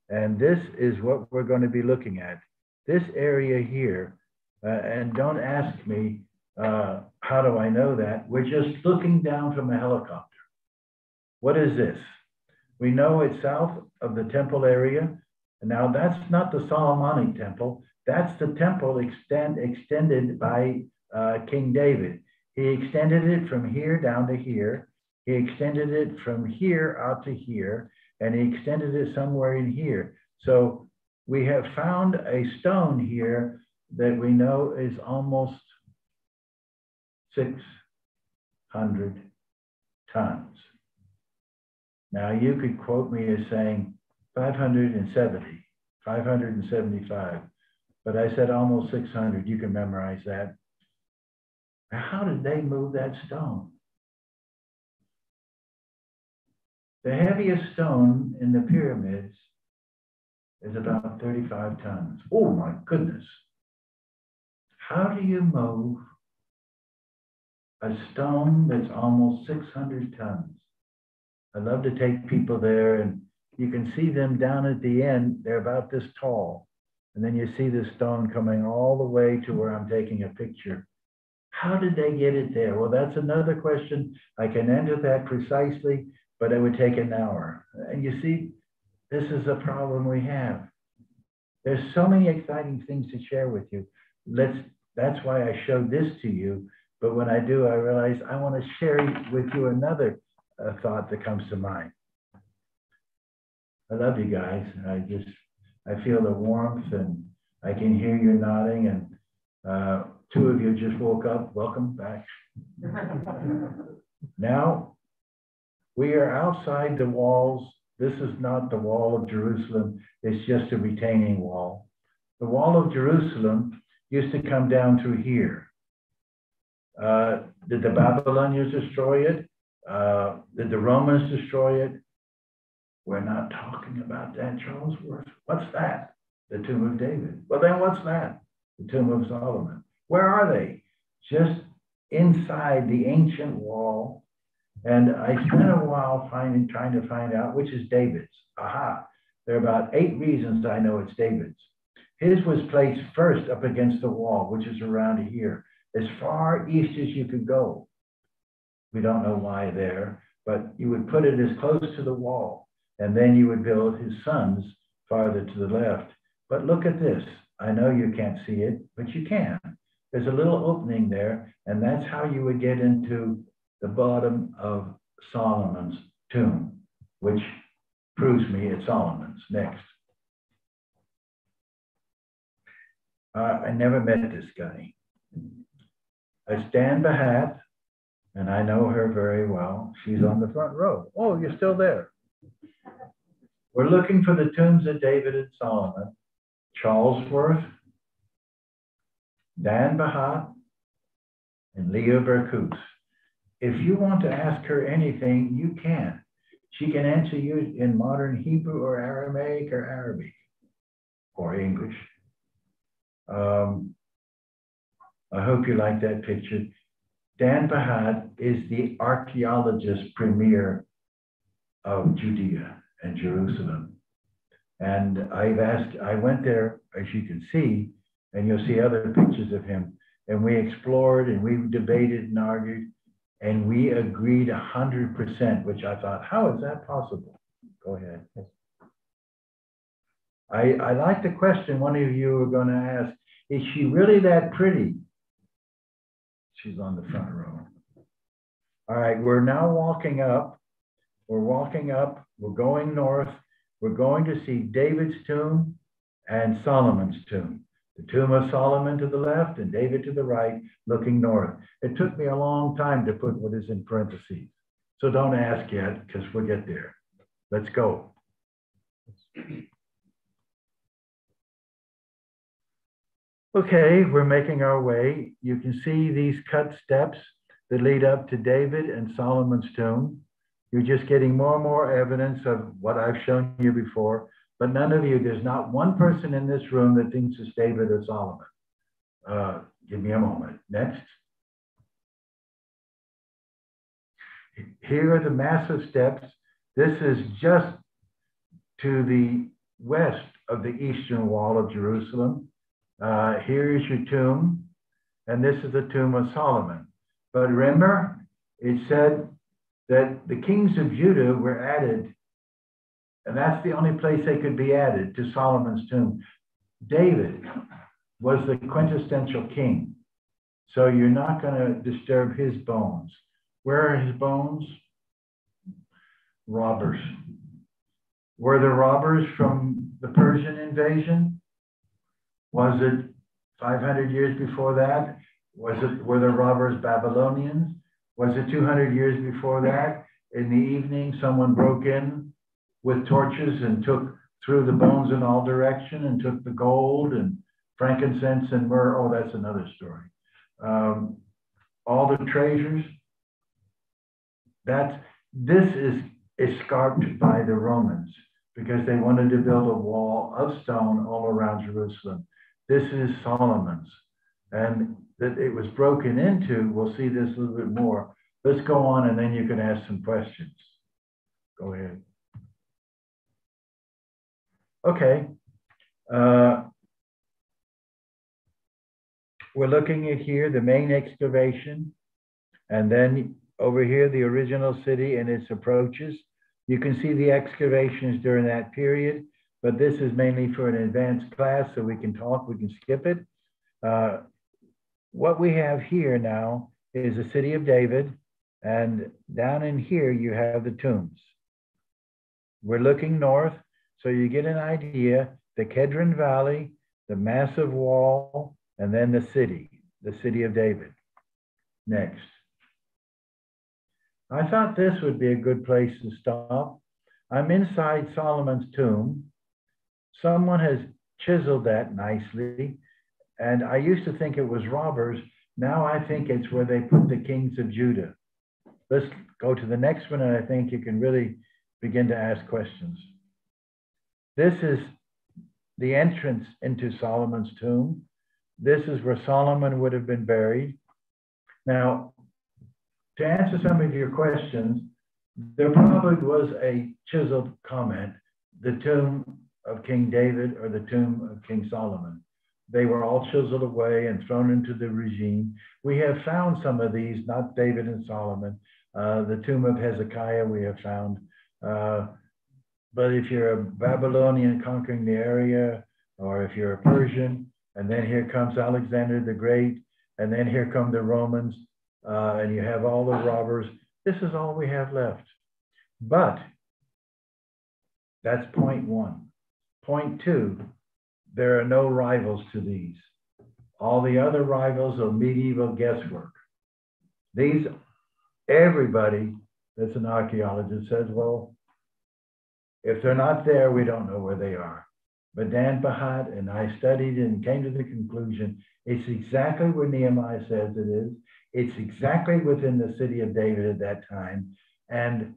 And this is what we're going to be looking at. This area here, and don't ask me, how do I know that? We're just looking down from a helicopter. What is this? We know it's south of the temple area. Now that's not the Solomonic temple. That's the temple extended by King David. He extended it from here down to here. He extended it from here out to here, and he extended it somewhere in here. So we have found a stone here that we know is almost 600 tons. Now you could quote me as saying 570, 575, but I said almost 600. You can memorize that. How did they move that stone? The heaviest stone in the pyramids is about 35 tons. Oh my goodness. How do you move a stone that's almost 600 tons? I love to take people there, and you can see them down at the end. They're about this tall. And then you see the stone coming all the way to where I'm taking a picture. How did they get it there? Well, that's another question. I can answer that precisely, but it would take an hour. And you see, this is a problem we have. There's so many exciting things to share with you. That's why I showed this to you. But when I do, I realize I want to share with you another thought that comes to mind. I love you guys. I feel the warmth, and I can hear you nodding, and two of you just woke up. Welcome back. Now, we are outside the walls. This is not the wall of Jerusalem. It's just a retaining wall. The wall of Jerusalem used to come down through here. Did the Babylonians destroy it? Did the Romans destroy it? We're not talking about that, Charlesworth. What's that? The tomb of David. Well, then what's that? The tomb of Solomon. Where are they? Just inside the ancient wall. And I spent a while trying to find out which is David's. Aha. There are about 8 reasons I know it's David's. His was placed first up against the wall, which is around here, as far east as you could go. We don't know why there, but you would put it as close to the wall, and then you would build his sons farther to the left. But look at this. I know you can't see it, but you can. There's a little opening there, and that's how you would get into the bottom of Solomon's tomb, which proves me it's Solomon's. Next. I never met this guy. It's Dan Bahat, and I know her very well. She's on the front row. Oh, you're still there. We're looking for the tombs of David and Solomon, Charlesworth, Dan Bahat, and Leah Berkous. If you want to ask her anything, you can. She can answer you in modern Hebrew or Aramaic or Arabic or English. I hope you like that picture. Dan Bahat is the archaeologist premier of Judea and Jerusalem. And I went there, as you can see, and you'll see other pictures of him. And we explored and we debated and argued, and we agreed 100%, which I thought, how is that possible? Go ahead. I like the question one of you are going to ask, is she really that pretty? She's on the front row. All right, we're now walking up. We're walking up. We're going north. We're going to see David's tomb and Solomon's tomb. The tomb of Solomon to the left and David to the right, looking north. It took me a long time to put what is in parentheses. So don't ask yet, because we'll get there. Let's go. Okay, we're making our way. You can see these cut steps that lead up to David and Solomon's tomb. You're just getting more and more evidence of what I've shown you before, but none of you, there's not one person in this room that thinks it's David or Solomon. Give me a moment. Next. Here are the massive steps. This is just to the west of the eastern wall of Jerusalem. Here is your tomb, and this is the tomb of Solomon. But remember, it said that the kings of Judah were added, and that's the only place they could be added, to Solomon's tomb. David was the quintessential king, so you're not going to disturb his bones. Where are his bones? Robbers. Were the robbers from the Persian invasion? Was it 500 years before that? Were the robbers Babylonians? Was it 200 years before that? In the evening, someone broke in with torches and threw the bones in all directions and took the gold and frankincense and myrrh. Oh, that's another story. All the treasures. This is escarped by the Romans because they wanted to build a wall of stone all around Jerusalem. This is Solomon's, and that it was broken into. We'll see this a little bit more. Let's go on, and then you can ask some questions. Go ahead. Okay. We're looking at here the main excavation, and then over here the original city and its approaches. You can see the excavations during that period, but this is mainly for an advanced class, so we can talk, we can skip it. What we have here now is the city of David, and down in here you have the tombs. We're looking north, so you get an idea, the Kedron Valley, the massive wall, and then the city of David. Next. I thought this would be a good place to stop. I'm inside Solomon's tomb. Someone has chiseled that nicely, and I used to think it was robbers. Now I think it's where they put the kings of Judah. Let's go to the next one, and I think you can really begin to ask questions. This is the entrance into Solomon's tomb. This is where Solomon would have been buried. Now, to answer some of your questions, there probably was a chiseled comment, the tomb of King David or the tomb of King Solomon. They were all chiseled away and thrown into the regime. We have found some of these, not David and Solomon. The tomb of Hezekiah we have found. But if you're a Babylonian conquering the area, or if you're a Persian, and then here comes Alexander the Great, and then here come the Romans, and you have all the robbers. This is all we have left. But that's point one. Point two, there are no rivals to these. All the other rivals are medieval guesswork. These, everybody that's an archaeologist says, well, if they're not there, we don't know where they are. But Dan Bahat and I studied and came to the conclusion, it's exactly where Nehemiah says it is. It's exactly within the city of David at that time. And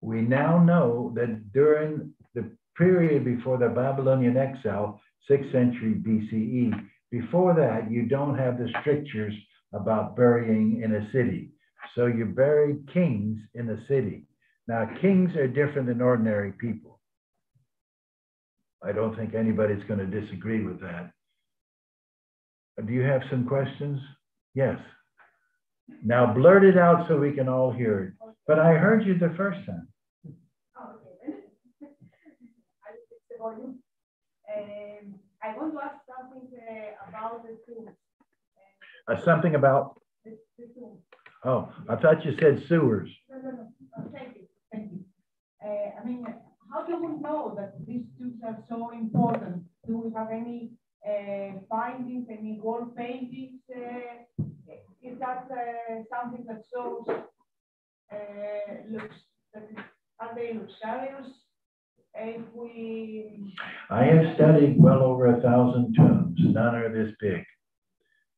we now know that during the period before the Babylonian exile, 6th century BCE, before that, you don't have the strictures about burying in a city. So you buried kings in a city. Now, kings are different than ordinary people. I don't think anybody's going to disagree with that. Do you have some questions? Yes. Now blurt it out so we can all hear it. But I heard you the first time. Oh, okay. I will fix the volume. I want to ask something about the tombs. Something about? The tombs. Oh, I thought you said sewers. No. Thank you. I mean, how do we know that these tombs are so important? Do we have any findings, any wall paintings? Is that something that shows are they luxurious? I have studied well over 1,000 tombs. None are this big.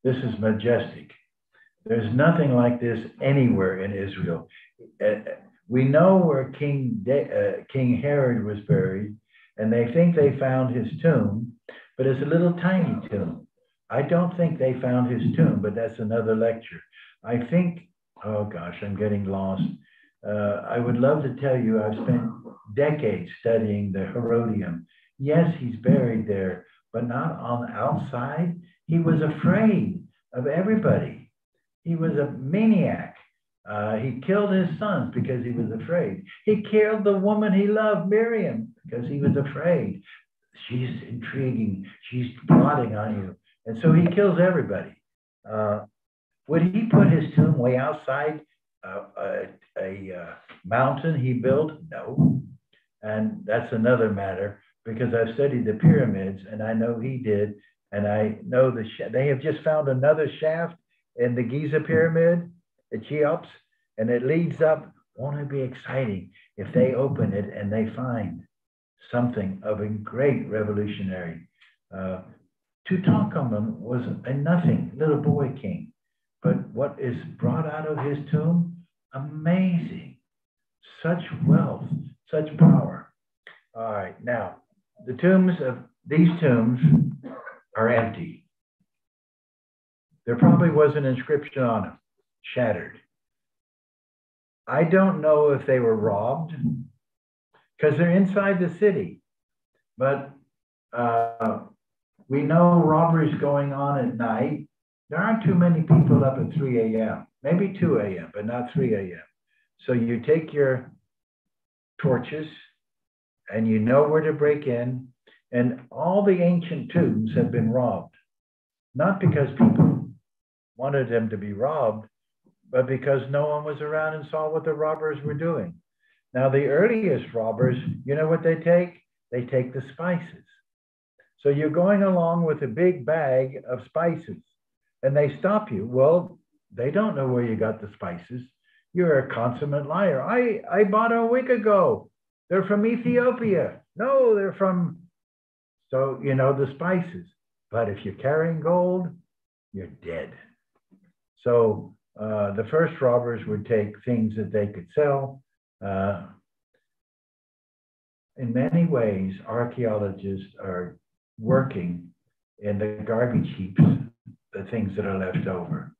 This is majestic. There's nothing like this anywhere in Israel. We know where King Herod was buried, and they think they found his tomb, but it's a little tiny tomb. I don't think they found his tomb, but that's another lecture. I think, oh gosh, I'm getting lost. I would love to tell you I've spent decades studying the Herodium. Yes, he's buried there, but not on the outside. He was afraid of everybody. He was a maniac. He killed his sons because he was afraid. He killed the woman he loved, Miriam, because he was afraid. She's intriguing. She's plotting on you. And so he kills everybody. Would he put his tomb way outside a mountain he built? No. And that's another matter, because I've studied the pyramids and I know he did. And I know they have just found another shaft in the Giza pyramid at Cheops, and it leads up. Won't it be exciting if they open it and they find something of a great revolutionary? Tutankhamun was a nothing little boy king, but what is brought out of his tomb, amazing. Such wealth, such power. All right, now these tombs are empty. There probably was an inscription on them, shattered. I don't know if they were robbed, because they're inside the city, but we know robberies going on at night. There aren't too many people up at 3 a.m., maybe 2 a.m., but not 3 a.m. So you take your torches and you know where to break in, and all the ancient tombs have been robbed. Not because people wanted them to be robbed, but because no one was around and saw what the robbers were doing. Now, the earliest robbers, you know what they take? They take the spices. So you're going along with a big bag of spices, and they stop you. Well, they don't know where you got the spices. You're a consummate liar. I bought a week ago. They're from Ethiopia. No, they're from, so you know the spices. But if you're carrying gold, you're dead. So the first robbers would take things that they could sell. In many ways, archaeologists are working in the garbage heaps, the things that are left over.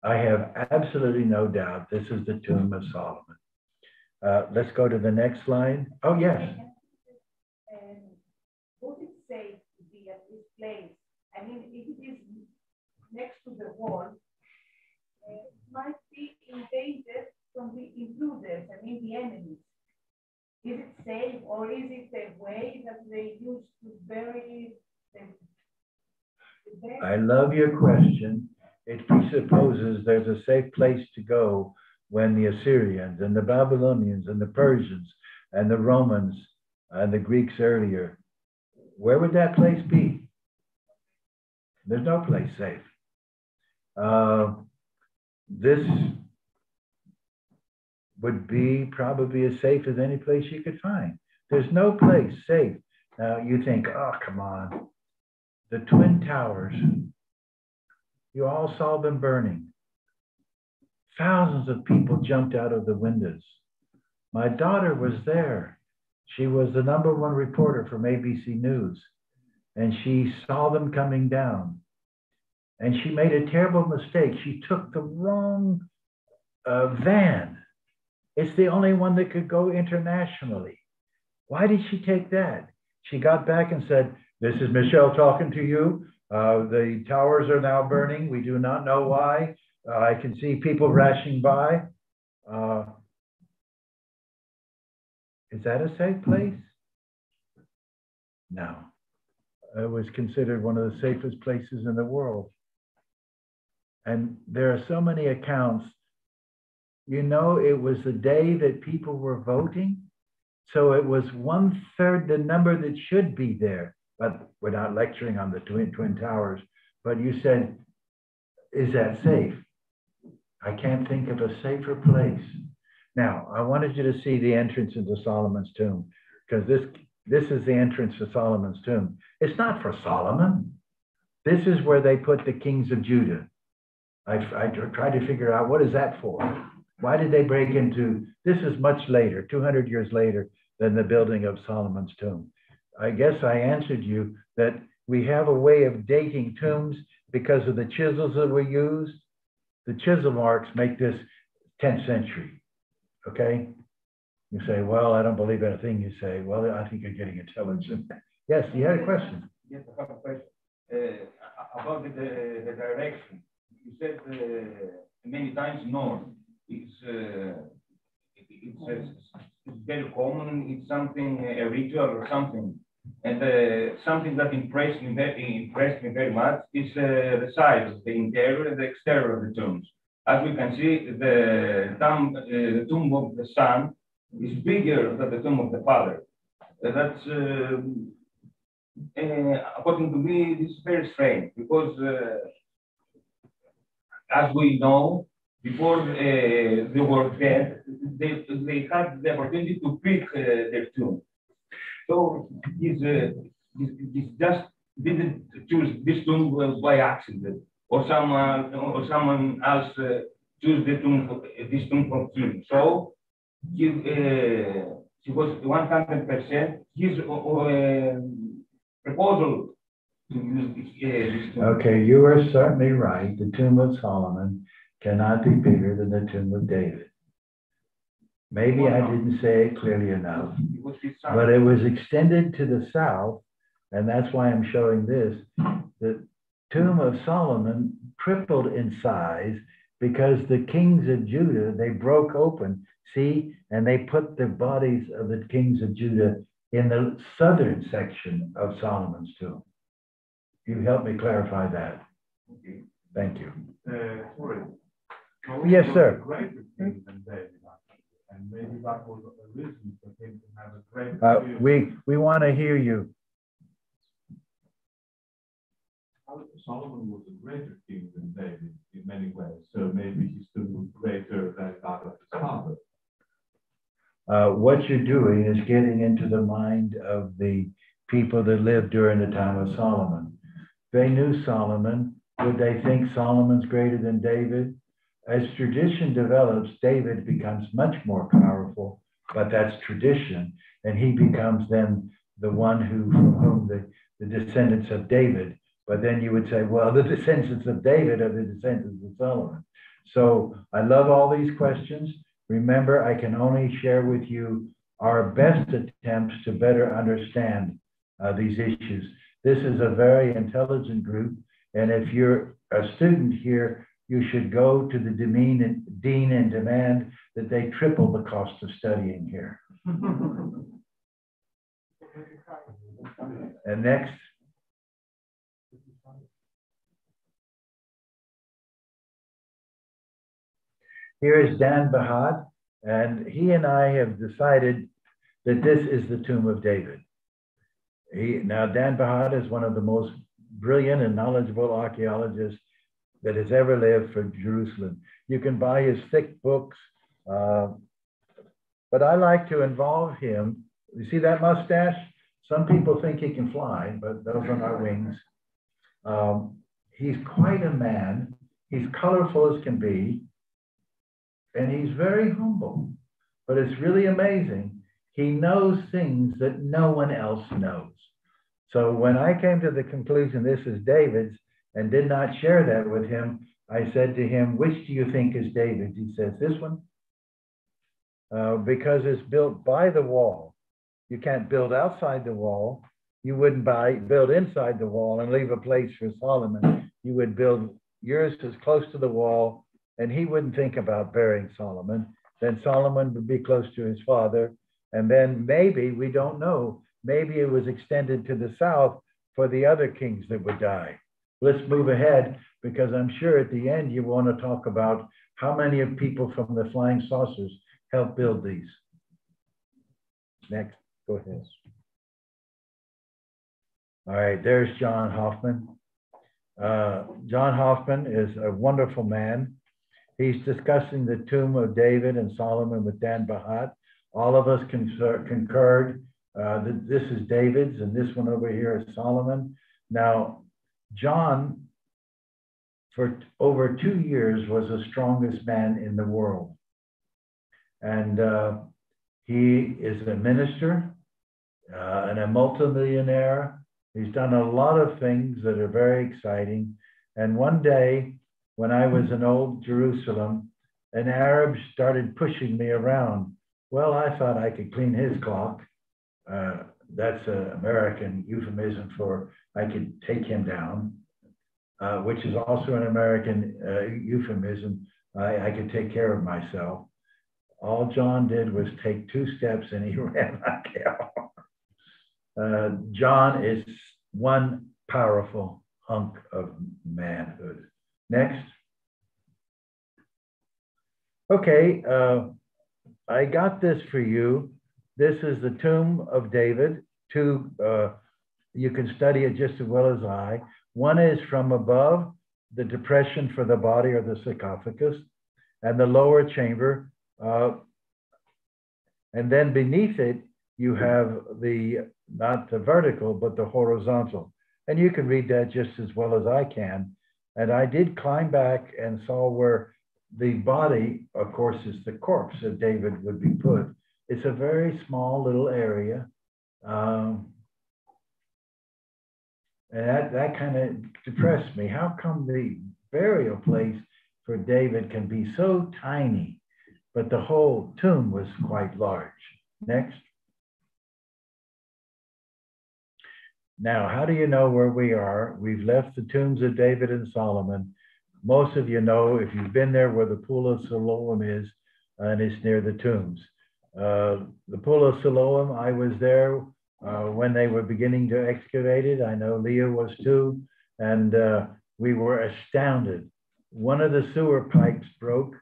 I have absolutely no doubt this is the tomb of Solomon. Let's go to the next slide. Oh, yes. Would it safe to be at this place? I mean, if it is next to the wall, it might be in danger from the intruders, I mean the enemies. Is it safe, or is it a way that they use to bury the dead? I love your question. it presupposes there's a safe place to go when the Assyrians and the Babylonians and the Persians and the Romans and the Greeks earlier, where would that place be? There's no place safe. This would be probably as safe as any place you could find. There's no place safe. Now you think, oh, come on. The Twin Towers, you all saw them burning. Thousands of people jumped out of the windows. My daughter was there. She was the #1 reporter from ABC News, and she saw them coming down. And she made a terrible mistake. She took the wrong van. It's the only one that could go internationally. Why did she take that? She got back and said, "This is Michelle talking to you. The towers are now burning. We do not know why. I can see people rushing by." Is that a safe place? No. It was considered one of the safest places in the world. And there are so many accounts. You know, it was the day that people were voting. So it was 1/3 the number that should be there. But we're not lecturing on the Twin Towers. But you said, is that safe? I can't think of a safer place. Now, I wanted you to see the entrance into Solomon's tomb, because this is the entrance to Solomon's tomb. It's not for Solomon. This is where they put the kings of Judah. I tried to figure out, what is that for? Why did they break into, this is much later, 200 years later than the building of Solomon's tomb. I guess I answered you that we have a way of dating tombs because of the chisels that were used. The chisel marks make this 10th century, okay? You say, well, I don't believe anything you say. Well, I think you're getting intelligent. Yes, you had a question. Yes, I have a question. About the direction. You said many times north. It's very common. It's something, a ritual or something. And something that impressed me very much is the size of the interior and the exterior of the tombs. As we can see, the tomb of the son is bigger than the tomb of the father. That's, according to me, this is very strange because, as we know, before they were dead, they had the opportunity to pick their tomb. So he just didn't choose this tomb by accident, or someone else choose this tomb from him. So he was 100% his proposal to use this tomb. Okay, you are certainly right. The tomb of Solomon cannot be bigger than the tomb of David. Maybe I didn't say it clearly enough, but it was extended to the south, and that's why I'm showing this. The tomb of Solomon tripled in size because the kings of Judah, they broke open, see, and they put the bodies of the kings of Judah in the southern section of Solomon's tomb. You help me clarify that. Okay. Thank you. Sorry. Yes, sir. Greater king than David, and maybe that was a reason for him to have a great. We want to hear you. Solomon was a greater king than David in many ways, so maybe he's still greater than that of his father. What you're doing is getting into the mind of the people that lived during the time of Solomon. They knew Solomon. Would they think Solomon's greater than David? As tradition develops, David becomes much more powerful, but that's tradition. And he becomes then the one from whom the descendants of David. But then you would say, well, the descendants of David are the descendants of Solomon. So I love all these questions. Remember, I can only share with you our best attempts to better understand these issues. This is a very intelligent group. And if you're a student here, you should go to the dean and demand that they triple the cost of studying here. And next. Here is Dan Bahad, and he and I have decided that this is the tomb of David. Now, Dan Bahad is one of the most brilliant and knowledgeable archaeologists that has ever lived for Jerusalem. You can buy his thick books, but I like to involve him. You see that mustache? Some people think he can fly, but those are not wings. He's quite a man. He's colorful as can be, and he's very humble. But it's really amazing. He knows things that no one else knows. So when I came to the conclusion this is David's and did not share that with him, I said to him, which do you think is David's? He says, this one, because it's built by the wall. You can't build outside the wall. You wouldn't build inside the wall and leave a place for Solomon. You would build yours as close to the wall, and he wouldn't think about burying Solomon. Then Solomon would be close to his father. And then maybe, we don't know, maybe it was extended to the south for the other kings that would die. Let's move ahead, because I'm sure at the end you want to talk about how many of people from the flying saucers helped build these. Next, go ahead. All right, there's John Hoffman. John Hoffman is a wonderful man. He's discussing the tomb of David and Solomon with Dan Bahad. All of us concurred that this is David's and this one over here is Solomon. Now, John, for over 2 years, was the strongest man in the world. And he is a minister and a multimillionaire. He's done a lot of things that are very exciting. And one day, when I was in Old Jerusalem, an Arab started pushing me around. Well, I thought I could clean his clock. That's an American euphemism for I could take him down, which is also an American euphemism. I could take care of myself. All John did was take 2 steps and he ran like hell. John is one powerful hunk of manhood. Next. Okay, I got this for you. This is the tomb of David. You can study it just as well as I. One is from above, the depression for the body or the sarcophagus, and the lower chamber. And then beneath it, you have not the vertical, but the horizontal. And you can read that just as well as I can. And I did climb back and saw where the body, of course, is the corpse of David would be put. It's a very small little area. And that kind of depressed me. How come the burial place for David can be so tiny, but the whole tomb was quite large? Next. Now, how do you know where we are? We've left the tombs of David and Solomon. Most of you know, if you've been there, where the Pool of Siloam is, and it's near the tombs. The Pool of Siloam, I was there when they were beginning to excavate it. I know Leah was too, and we were astounded. One of the sewer pipes broke,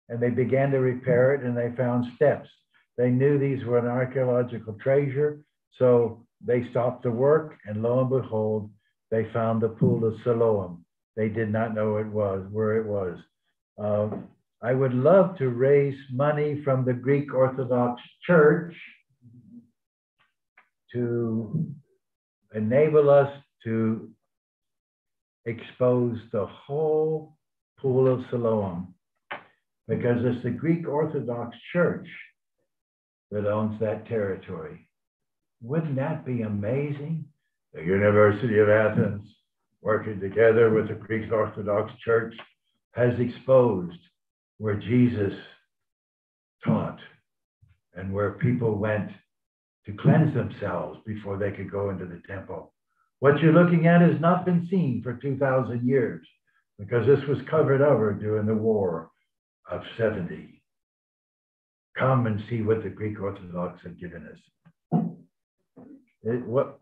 and they began to repair it, and they found steps. They knew these were an archaeological treasure, so they stopped the work, and lo and behold, they found the Pool of Siloam. They did not know where it was. I would love to raise money from the Greek Orthodox Church to enable us to expose the whole Pool of Siloam, because it's the Greek Orthodox Church that owns that territory. Wouldn't that be amazing? The University of Athens, working together with the Greek Orthodox Church, has exposed where Jesus taught and where people went to cleanse themselves before they could go into the temple. What you're looking at has not been seen for 2,000 years, because this was covered over during the War of 70. Come and see what the Greek Orthodox had given us.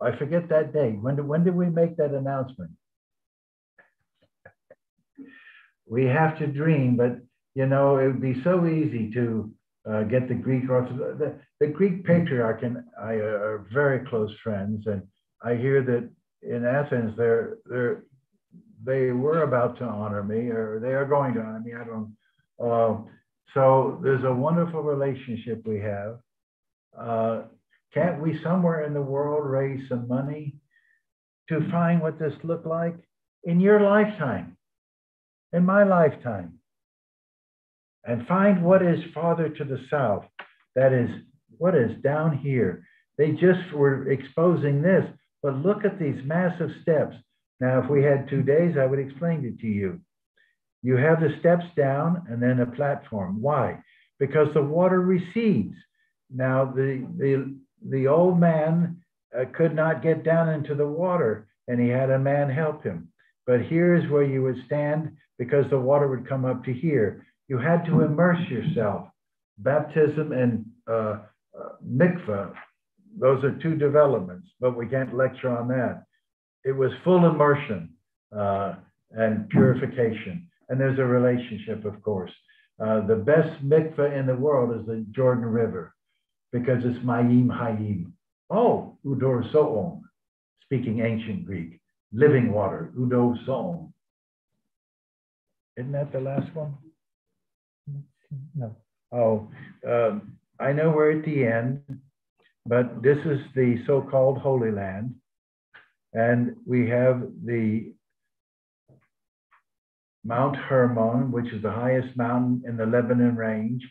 I forget that date. When did we make that announcement? We have to dream, but You know, it would be so easy to get the Greek Orthodox. The Greek patriarch and I are very close friends, and I hear that in Athens they were about to honor me, or they are going to honor me. I don't. So there's a wonderful relationship we have. Can't we somewhere in the world raise some money to find what this looked like in your lifetime, in my lifetime? And find what is farther to the south. That is, what is down here. They just were exposing this, but look at these massive steps. Now, if we had 2 days, I would explain it to you. You have the steps down and then a platform. Why? Because the water recedes. Now, the old man could not get down into the water, and he had a man help him. But here's where you would stand because the water would come up to here. You had to immerse yourself. Baptism and mikveh, those are two developments, but we can't lecture on that. It was full immersion and purification. And there's a relationship, of course. The best mikveh in the world is the Jordan River because it's Mayim Hayim. Oh, Udor So'om, speaking ancient Greek, living water, Udo So'om. Isn't that the last one? No. Oh, I know we're at the end, but this is the so-called Holy Land. And we have the Mount Hermon, which is the highest mountain in the Lebanon range.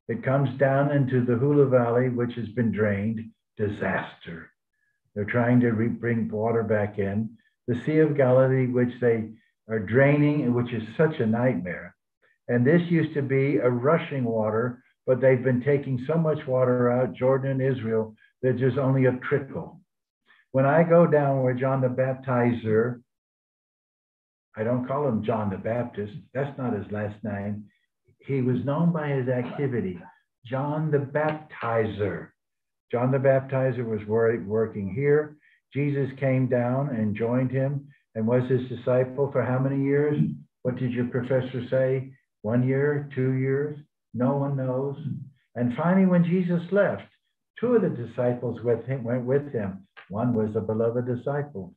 It comes down into the Hula Valley, which has been drained. Disaster. They're trying to bring water back in. The Sea of Galilee, which they are draining, which is such a nightmare. And this used to be a rushing water, but they've been taking so much water out, Jordan and Israel, that there's only a trickle. When I go down where John the Baptizer, I don't call him John the Baptist, that's not his last name. He was known by his activity, John the Baptizer. John the Baptizer was working here. Jesus came down and joined him and was his disciple for how many years? What did your professor say? 1 year, 2 years? No one knows. And finally, when Jesus left, 2 of the disciples went with him. One was a beloved disciple.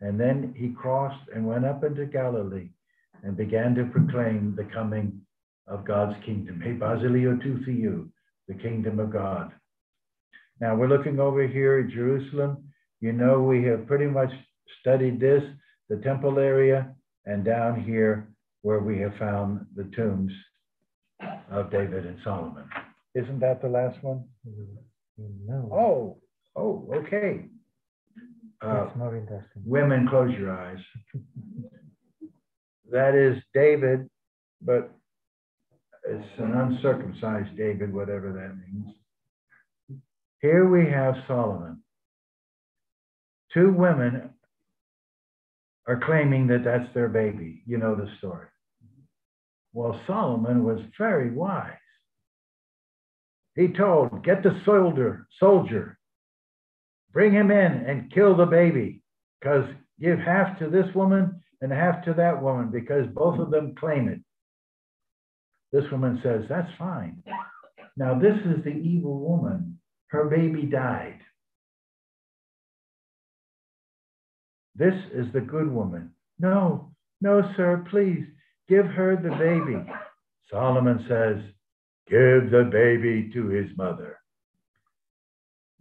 And then he crossed and went up into Galilee and began to proclaim the coming of God's kingdom. Hey, Basilio tu Theou, the kingdom of God. Now we're looking over here at Jerusalem. You know, we have pretty much studied this, the temple area, and down here where we have found the tombs of David and Solomon. Isn't that the last one? No. Oh, okay. That's more interesting. Women, close your eyes. That is David, but it's an uncircumcised David, whatever that means. Here we have Solomon. 2 women are claiming that that's their baby. You know the story. Well, Solomon was very wise. He told, get the soldier, bring him in and kill the baby, because give half to this woman and half to that woman, because both of them claim it. This woman says, that's fine. Now, this is the evil woman. Her baby died. This is the good woman. No, sir, please give her the baby. Solomon says, give the baby to his mother.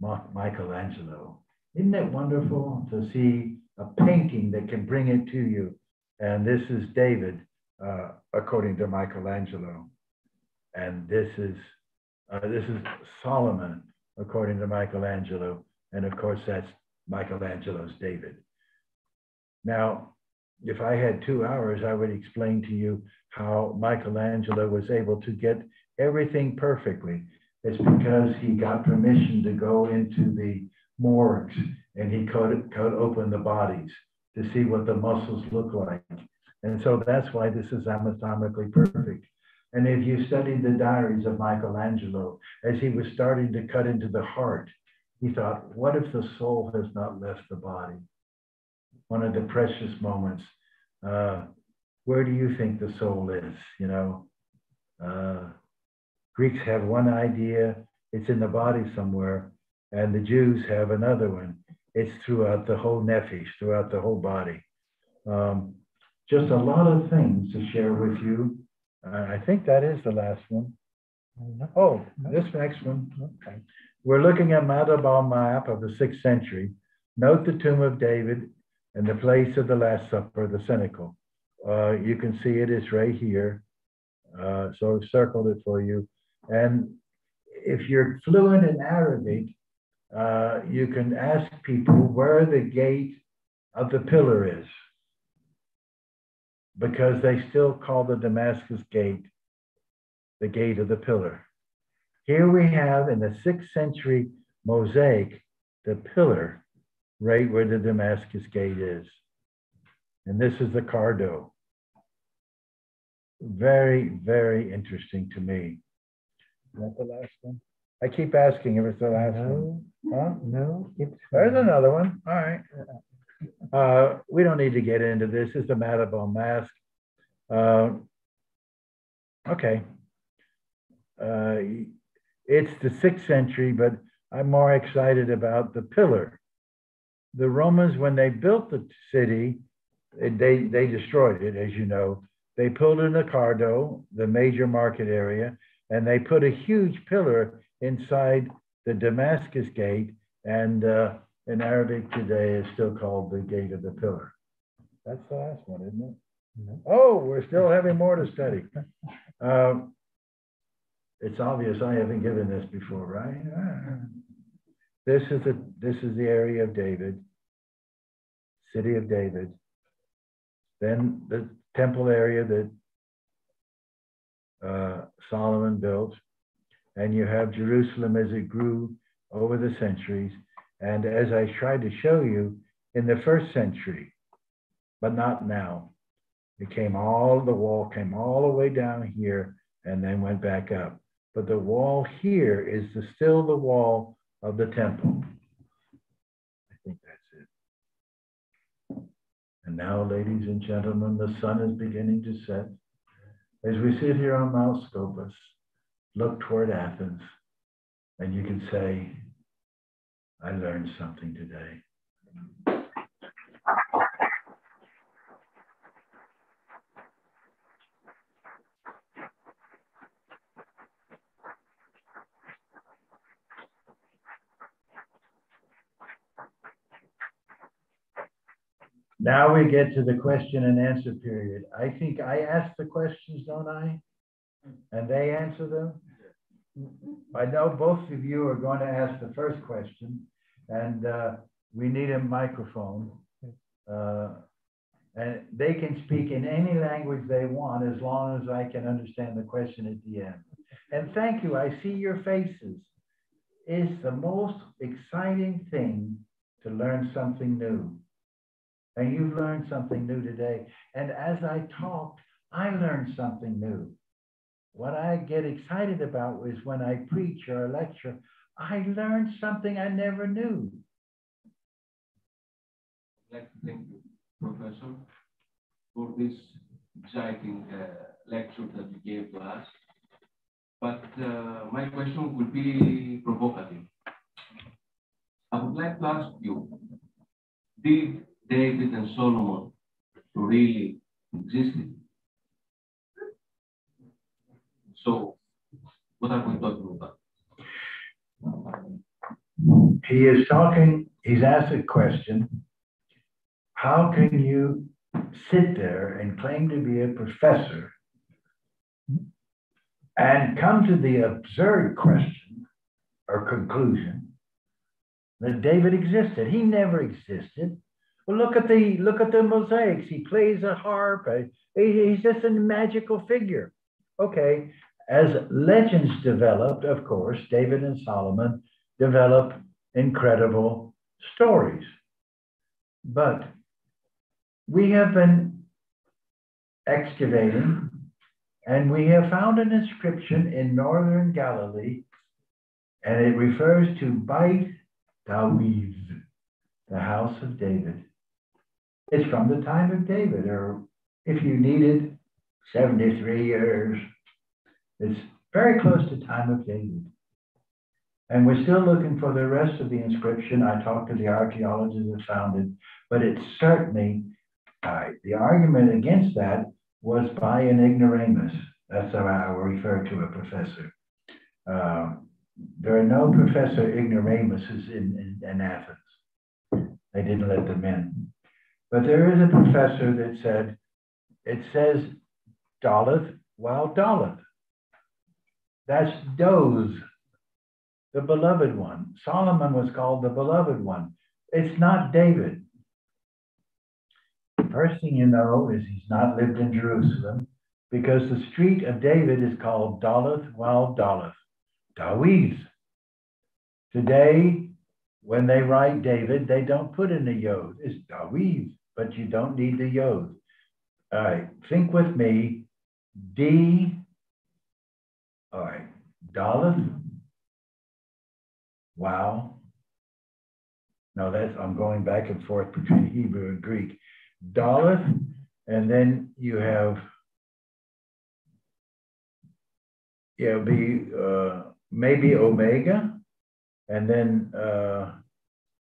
Michelangelo. Isn't it wonderful to see a painting that can bring it to you? And this is David, according to Michelangelo. And this is Solomon, according to Michelangelo. And of course, that's Michelangelo's David. Now, if I had 2 hours, I would explain to you how Michelangelo was able to get everything perfectly. It's because he got permission to go into the morgues and he cut open the bodies to see what the muscles look like. And so that's why this is anatomically perfect. And if you study the diaries of Michelangelo, as he was starting to cut into the heart, he thought, what if the soul has not left the body? One of the precious moments. Where do you think the soul is, you know? Greeks have one idea, it's in the body somewhere, and the Jews have another one. It's throughout the whole nephesh, throughout the whole body. Just a lot of things to share with you. I think that is the last one. Oh, this next one. Okay. We're looking at Madabal map of the 6th century. Note the tomb of David and the place of the Last Supper, the cenacle. You can see it is right here. So I've circled it for you. And if you're fluent in Arabic, you can ask people where the gate of the pillar is, because they still call the Damascus gate the gate of the pillar. Here we have in the 6th century mosaic, the pillar right where the Damascus gate is. And this is the Cardo. Very, very interesting to me. Is that the last one? I keep asking if it's the last one. Huh? No. There's another one. All right. We don't need to get into this. It's a Madabal mask. Okay. It's the 6th century, but I'm more excited about the pillar. The Romans, when they built the city, they destroyed it, as you know. They pulled in the Cardo, the major market area, and they put a huge pillar inside the Damascus gate, and in Arabic today is still called the Gate of the Pillar. That's the last one, isn't it? No. Oh, we're still having more to study. It's obvious I haven't given this before, right? This is the area of David, city of David. Then the temple area that Solomon built, and you have Jerusalem as it grew over the centuries. And as I tried to show you, in the 1st century, but not now, the wall came all the way down here and then went back up. But the wall here is still the wall of the temple. I think that's it. And now, ladies and gentlemen, the sun is beginning to set. As we sit here on Mount Scopus, look toward Athens, and you can say, I learned something today. Now we get to the question and answer period. I think I ask the questions, don't I? And they answer them? I know both of you are going to ask the first question, and we need a microphone. And they can speak in any language they want as long as I can understand the question at the end. And thank you, I see your faces. It's the most exciting thing to learn something new. And you've learned something new today. And as I talked, I learned something new. What I get excited about is when I preach or lecture, I learned something I never knew. I'd like to thank you, Professor, for this exciting lecture that you gave to us. But my question will be provocative. I would like to ask you, did David and Solomon really existed? So, what are we talking about? He's asked a question. How can you sit there and claim to be a professor and come to the absurd question or conclusion that David existed? He never existed. Well, look at the mosaics. He plays a harp. He's just a magical figure. Okay, as legends developed, of course, David and Solomon developed incredible stories. But we have been excavating, and we have found an inscription in northern Galilee, and it refers to Beit David, the house of David. It's from the time of David, or if you needed, 73 years. It's very close to time of David. And we're still looking for the rest of the inscription. I talked to the archaeologists that found it, but it's certainly, the argument against that was by an ignoramus. That's how I will refer to a professor. There are no Professor Ignoramuses in Athens. They didn't let them in. But there is a professor that said, it says Daleth while Daleth. That's Doze, the beloved one. Solomon was called the beloved one. It's not David. The first thing you know is he's not lived in Jerusalem, because the street of David is called Daleth while Daleth. Dawiz. Today, when they write David, they don't put in a yod. It's Dawiz, but you don't need the yod. All right, think with me. All right, Daleth. Wow. No, I'm going back and forth between Hebrew and Greek. Daleth, and then you have, it'll be maybe Omega, and then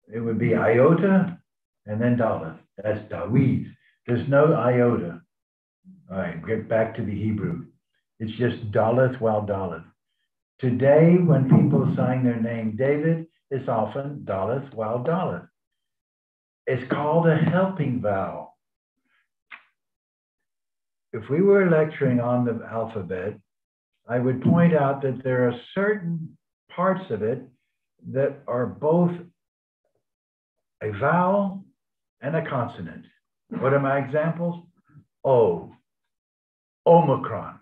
it would be Iota, and then Daleth. That's Dawiz. There's no Iota. All right, get back to the Hebrew. It's just Daleth while Daleth. Today, when people sign their name David, it's often Daleth while Daleth. It's called a helping vowel. If we were lecturing on the alphabet, I would point out that there are certain parts of it that are both a vowel and a consonant. What are my examples? O, Omicron,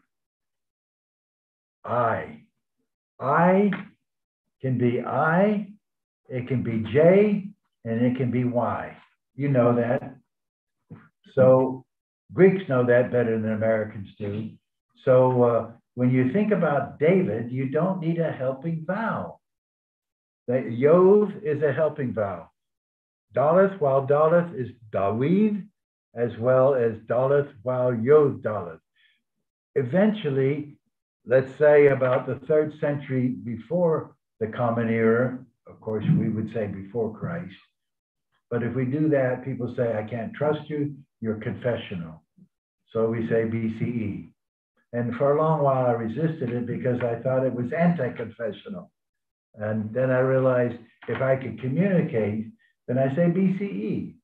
I. I can be I, it can be J, and it can be Y. You know that. So Greeks know that better than Americans do. So when you think about David, you don't need a helping vowel. The Yod is a helping vowel. Daleth while Daleth is Dawiz, as well as Daleth while Yod Daleth. Eventually, let's say about the 3rd century before the Common Era, of course, we would say before Christ. But if we do that, people say, I can't trust you, you're confessional. So we say BCE. And for a long while, I resisted it because I thought it was anti-confessional. And then I realized if I could communicate, then I say BCE.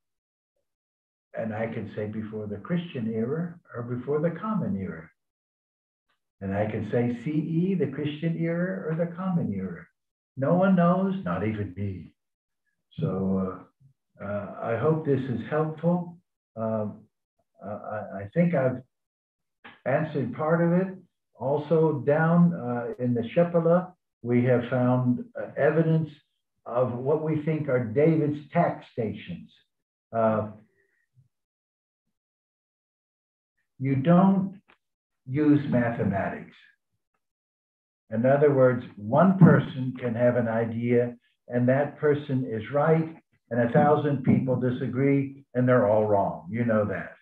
And I can say before the Christian era or before the Common Era. And I can say CE, the Christian era, or the Common Era. No one knows, not even me. So I hope this is helpful. I think I've answered part of it. Also down in the Shephelah, we have found evidence of what we think are David's tax stations. You don't use mathematics. In other words, one person can have an idea and that person is right, and 1,000 people disagree and they're all wrong. You know that.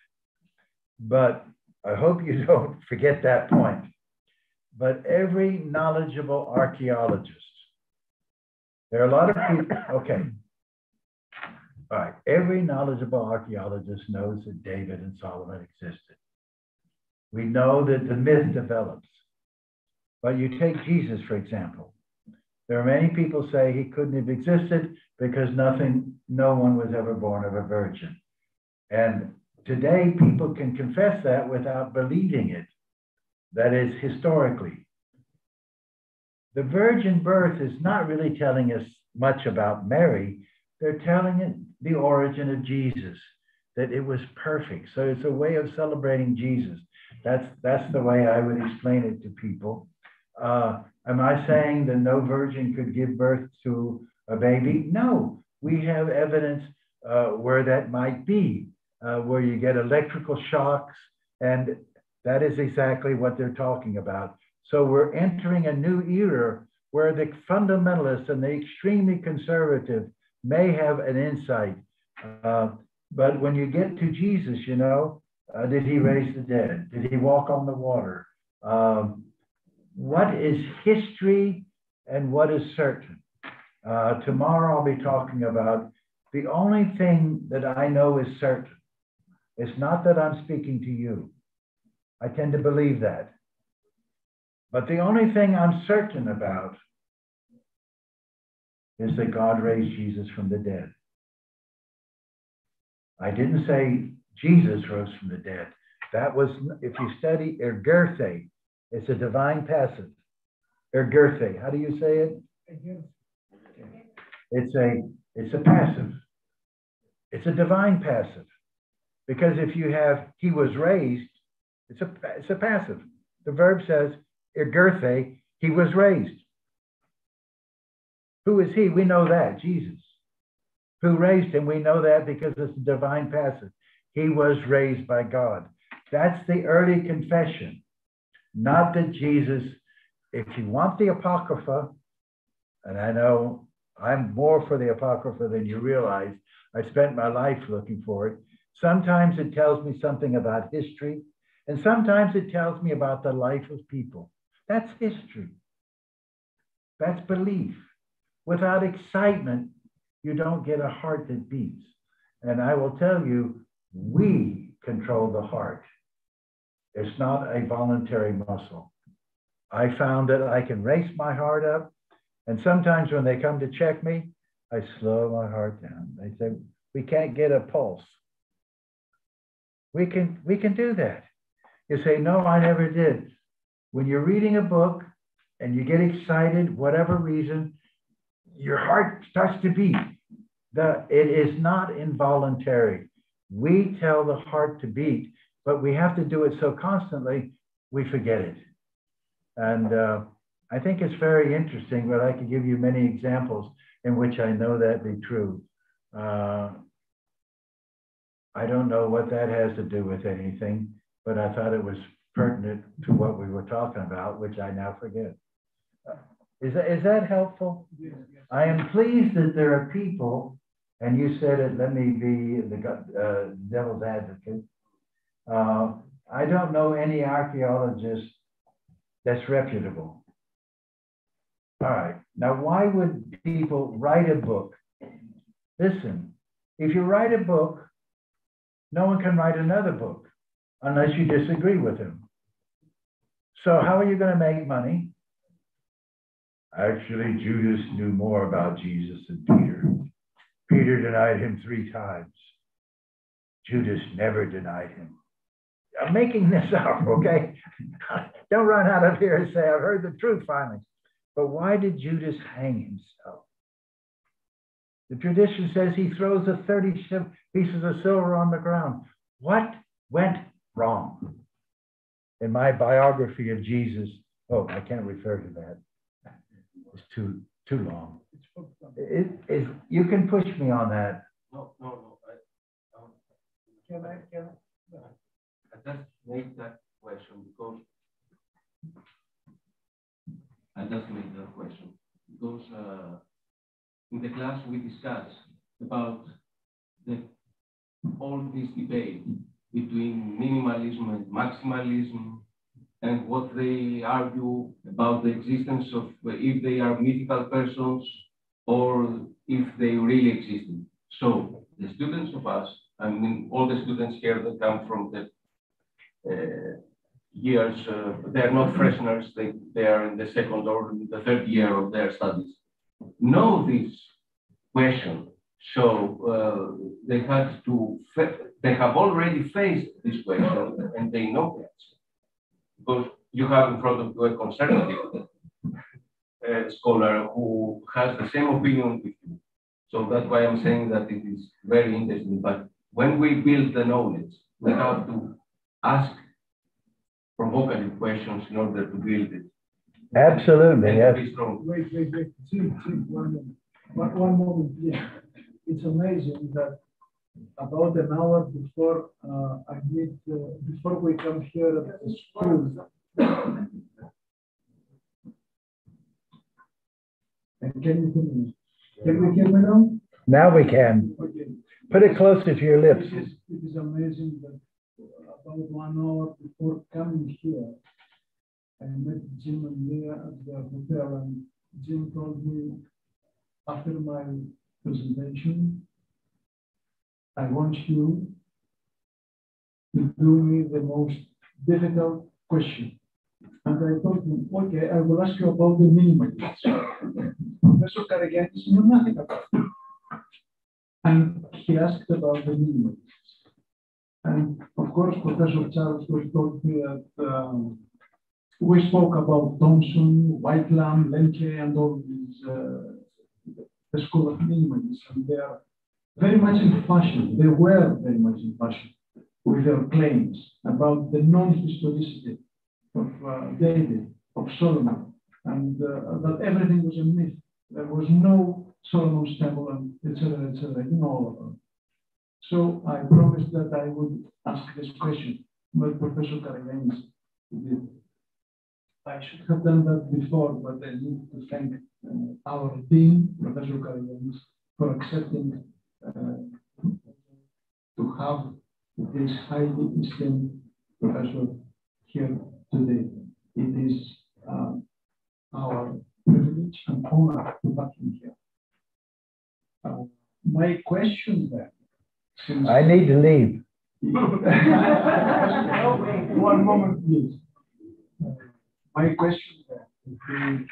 But I hope you don't forget that point. But every knowledgeable archaeologist, there are a lot of people, okay. All right, every knowledgeable archaeologist knows that David and Solomon existed. We know that the myth develops. But you take Jesus, for example. There are many people say he couldn't have existed because no one was ever born of a virgin. And today, people can confess that without believing it. That is, historically. The virgin birth is not really telling us much about Mary. They're telling it the origin of Jesus, that it was perfect. So it's a way of celebrating Jesus. That's the way I would explain it to people. Am I saying that no virgin could give birth to a baby? No, we have evidence where that might be, where you get electrical shocks, and that is exactly what they're talking about. So we're entering a new era where the fundamentalists and the extremely conservative may have an insight. But when you get to Jesus, you know, did he raise the dead? Did he walk on the water? what is history and what is certain. Tomorrow I'll be talking about the only thing that I know is certain. It's not that I'm speaking to you. I tend to believe that. But the only thing I'm certain about is that God raised Jesus from the dead. I didn't say Jesus rose from the dead. That was, if you study ergerthe, it's a divine passive. Ergerthe, how do you say it? It's a passive. It's a divine passive. Because if you have he was raised, it's a passive. The verb says ergerthe, he was raised. Who is he? We know that, Jesus. Who raised him? We know that because it's a divine passive. He was raised by God. That's the early confession. Not that Jesus, if you want the Apocrypha, and I know I'm more for the Apocrypha than you realize. I spent my life looking for it. Sometimes it tells me something about history, and sometimes it tells me about the life of people. That's history. That's belief. Without excitement, you don't get a heart that beats. And I will tell you, we control the heart. It's not a voluntary muscle. I found that I can race my heart up, and sometimes when they come to check me, I slow my heart down. They say, we can't get a pulse. We can do that. You say, no, I never did. When you're reading a book and you get excited, whatever reason, your heart starts to beat. It is not involuntary. We tell the heart to beat, but we have to do it so constantly, we forget it. And I think it's very interesting, but I could give you many examples in which I know that be true. I don't know what that has to do with anything, but I thought it was pertinent to what we were talking about, which I now forget. Is that helpful? Yes. I am pleased that there are people, and you said it, let me be the devil's advocate. I don't know any archaeologist that's reputable. All right, now why would people write a book? Listen, if you write a book, no one can write another book unless you disagree with him. So how are you going to make money? Actually, Judas knew more about Jesus than Peter. Peter denied him 3 times. Judas never denied him. I'm making this up, okay? Don't run out of here and say, I've heard the truth finally. But why did Judas hang himself? The tradition says he throws the 30 pieces of silver on the ground. What went wrong? In my biography of Jesus, oh, I can't refer to that. It's too long. You can push me on that. No. I just made that question because in the class we discussed about all this debate between minimalism and maximalism, and what they argue about the existence of if they are mythical persons or if they really existed. So the students of us, I mean, all the students here that come from the years, they are not fresheners, they are in the 2nd or the 3rd year of their studies, know this question. So they have already faced this question and they know the answer. Because you have in front of you a conservative scholar who has the same opinion with you. So that's why I'm saying that it is very interesting. But when we build the knowledge, we have to ask provocative questions in order to build it. Absolutely, yes. Wait. See, one moment, please. It's amazing that about an hour before before we come here at the school. And can we hear me now? Now we can. Okay. Put it closer to your lips. It is amazing that about 1 hour before coming here, I met Jim and Leah at the hotel, and Jim told me after my presentation, I want you to do me the most difficult question. And I told him, okay, I will ask you about the minimalists. Professor Karagiannis knew nothing about it. And he asked about the minimalists. And of course, Professor Charlesworth told me that we spoke about Thompson, Whitelam, Lenke, and all these, the school of minimalists. And they are very much in fashion. They were very much in fashion with their claims about the non-historicity of David, of Solomon, and that everything was a myth. There was no Solomon's temple, and etc., etc. You know all of them. So I promised that I would ask this question, but Professor Karagiannis did. I should have done that before, but I need to thank our dean, Professor Karagiannis, for accepting to have this highly esteemed professor here today. It is our privilege and honor to have him here. My question then, since I need to leave. One moment, please. My question then would be,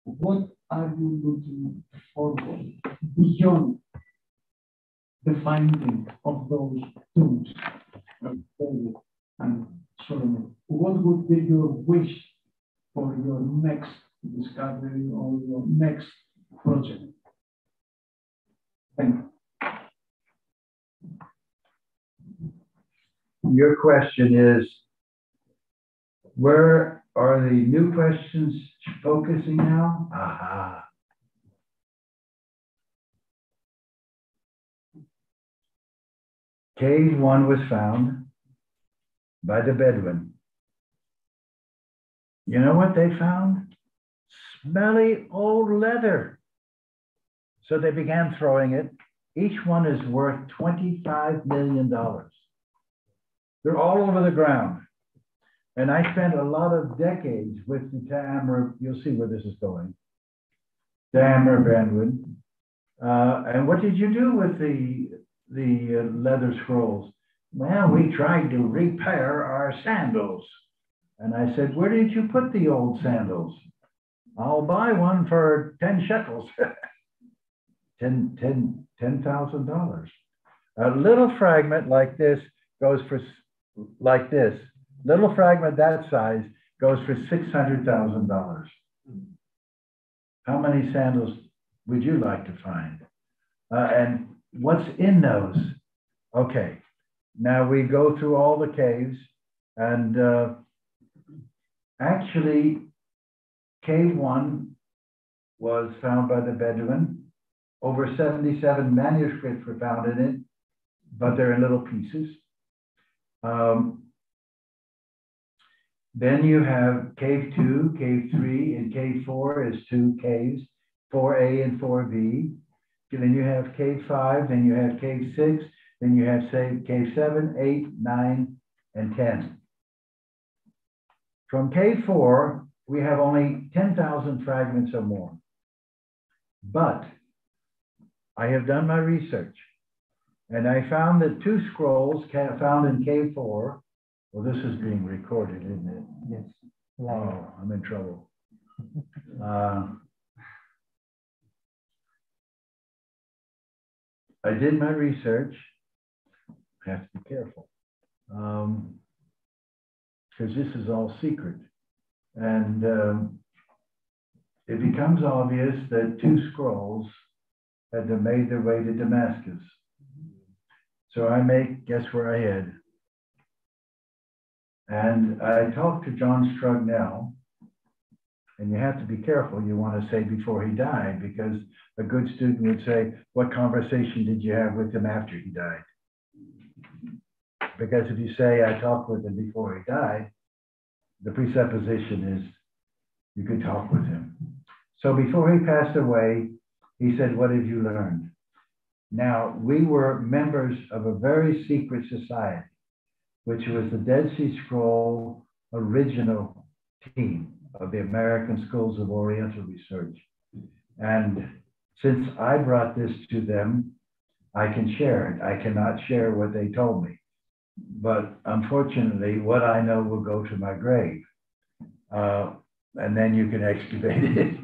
what are you looking forward beyond the finding of those tombs of David and Solomon? What would be your wish for your next discovery or your next project? Thank you. Your question is, where are the new questions focusing now? Aha. Cave 1 was found by the Bedouin. You know what they found? Smelly old leather. So they began throwing it. Each one is worth $25 million. They're all over the ground. And I spent a lot of decades with the Tamar, you'll see where this is going, Tamar Bedouin. And what did you do with the leather scrolls? Well, we tried to repair our sandals. And I said, where did you put the old sandals? I'll buy one for 10 shekels. $10,000. A little fragment like this goes for, like this. Little fragment that size goes for $600,000. How many sandals would you like to find? And what's in those? Okay, now we go through all the caves, and actually, cave 1 was found by the Bedouin. Over 77 manuscripts were found in it, but they're in little pieces. Then you have cave 2, cave 3, and cave 4 is 2 caves, 4A and 4B. Then you have cave 5, then you have cave 6, then you have cave 7, 8, 9, and 10. From cave 4, we have only 10,000 fragments or more. But I have done my research, and I found that 2 scrolls found in cave 4. Well, this is being recorded, isn't it? Yes. Oh, I'm in trouble. I did my research. I have to be careful because this is all secret. And it becomes obvious that 2 scrolls had made their way to Damascus. So I guess where I hid. And I talked to John Strugnell, and you have to be careful, you want to say before he died, because a good student would say, what conversation did you have with him after he died? Because if you say, I talked with him before he died, the presupposition is you could talk with him. So before he passed away, he said, what have you learned? Now, we were members of a very secret society, which was the Dead Sea Scroll original team of the American Schools of Oriental Research. And since I brought this to them, I can share it. I cannot share what they told me. But unfortunately, what I know will go to my grave. And then you can excavate it.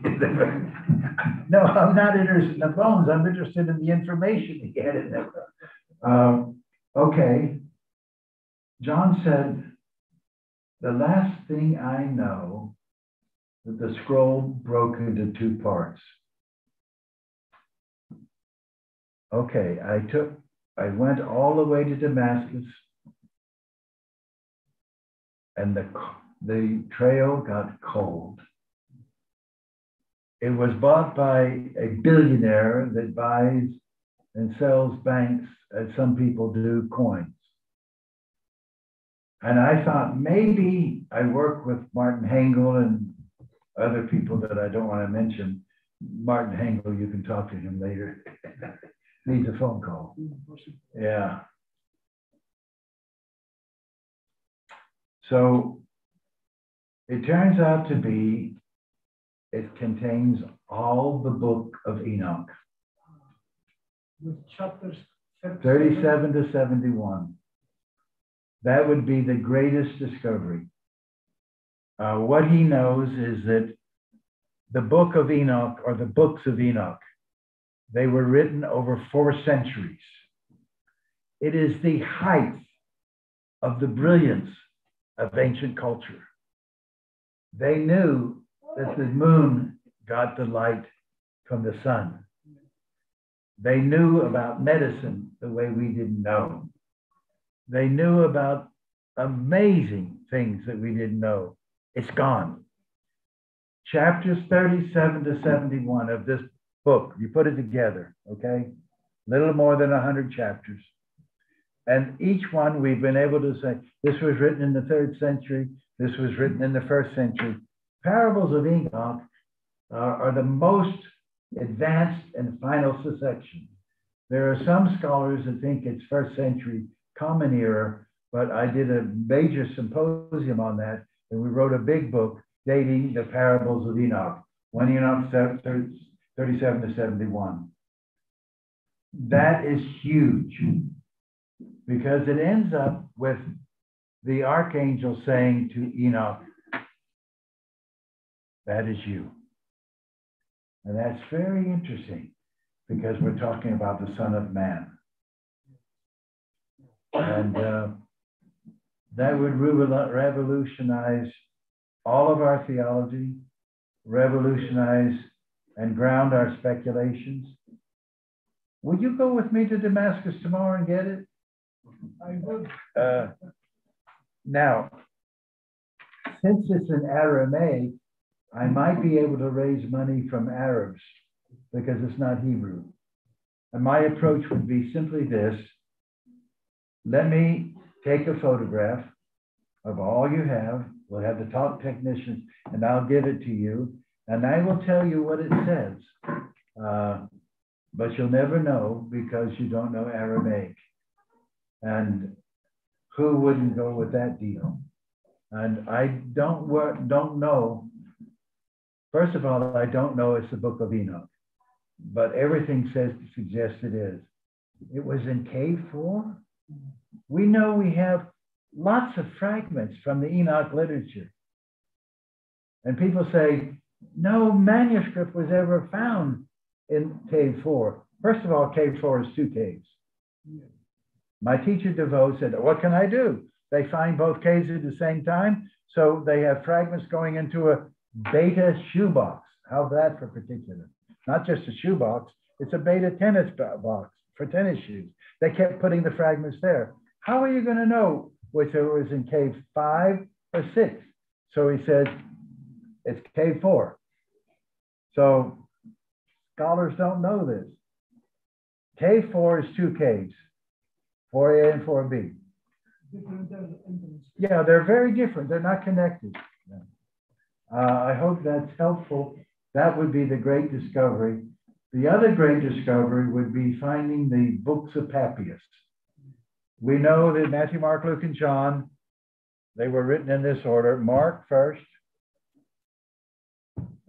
No, I'm not interested in the bones. I'm interested in the information you get in them. Okay. John said, the last thing I know that the scroll broke into 2 parts. Okay, I went all the way to Damascus, and the trail got cold. It was bought by a billionaire that buys and sells banks, as some people do, coins. And I thought maybe I work with Martin Hengel and other people that I don't want to mention. Martin Hengel, you can talk to him later. Needs a phone call. Yeah. So it turns out to be, it contains all the book of Enoch. With chapters 37 to 71. That would be the greatest discovery. What he knows is that the book of Enoch, or the books of Enoch, they were written over 4 centuries. It is the height of the brilliance of ancient culture. They knew that the moon got the light from the sun. They knew about medicine the way we didn't know. They knew about amazing things that we didn't know. It's gone. Chapters 37 to 71 of this book, you put it together, okay? Little more than 100 chapters. And each one we've been able to say, this was written in the 3rd century, this was written in the 1st century. Parables of Enoch are the most advanced and final section. There are some scholars that think it's 1st century Common Era, but I did a major symposium on that, and we wrote a big book dating the Parables of Enoch, 1 Enoch 37 to 71. That is huge, because it ends up with the archangel saying to Enoch, that is you. And that's very interesting, because we're talking about the Son of Man. And that would revolutionize all of our theology, revolutionize and ground our speculations. Will you go with me to Damascus tomorrow and get it? I would. Now, since it's in Aramaic, I might be able to raise money from Arabs because it's not Hebrew. And my approach would be simply this. Let me take a photograph of all you have. We'll have the top technicians, and I'll give it to you. And I will tell you what it says. But you'll never know because you don't know Aramaic. And who wouldn't go with that deal? And I don't know. First of all, I don't know it's the book of Enoch. But everything suggests it is. It was in cave 4. We know we have lots of fragments from the Enoch literature. And people say, no manuscript was ever found in cave 4. First of all, cave 4 is 2 caves. My teacher DeVoe said, what can I do? They find both caves at the same time. So they have fragments going into a beta shoebox. How's that for particular? Not just a shoebox, it's a beta tennis box for tennis shoes. They kept putting the fragments there. How are you going to know which it was in cave 5 or 6? So he said, it's cave 4. So scholars don't know this. Cave 4 is 2 caves, 4A and 4B. Yeah, they're very different. They're not connected. I hope that's helpful. That would be the great discovery. The other great discovery would be finding the books of Papias. We know that Matthew, Mark, Luke, and John, They were written in this order. Mark first.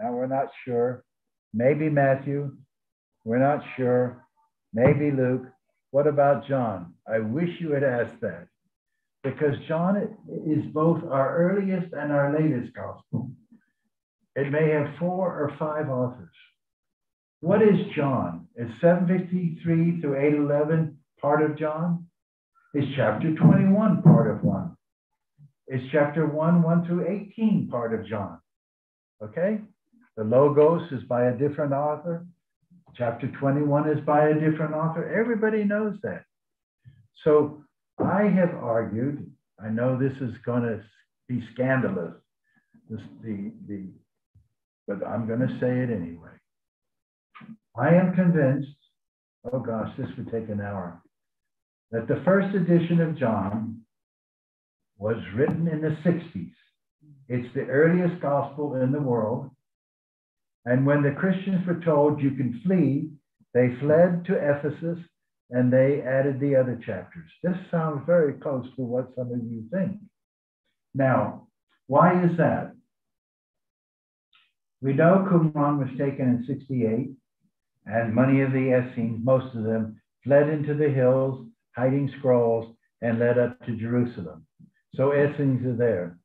Now we're not sure. Maybe Matthew. We're not sure. Maybe Luke. What about John? I wish you had asked that, because John is both our earliest and our latest gospel. It may have 4 or 5 authors. What is John? Is 753 through 811 part of John? Is chapter 21 part of one? Is chapter 1 through 18 part of John? Okay? The Logos is by a different author. Chapter 21 is by a different author. Everybody knows that. So I have argued, I know this is going to be scandalous, but I'm going to say it anyway. I am convinced, oh gosh, this would take an hour, that the first edition of John was written in the 60s. It's the earliest gospel in the world. And when the Christians were told you can flee, they fled to Ephesus and they added the other chapters. This sounds very close to what some of you think. Now, why is that? We know Qumran was taken in 68, and many of the Essenes, most of them, fled into the hills, hiding scrolls, and led up to Jerusalem. So Essenes are there.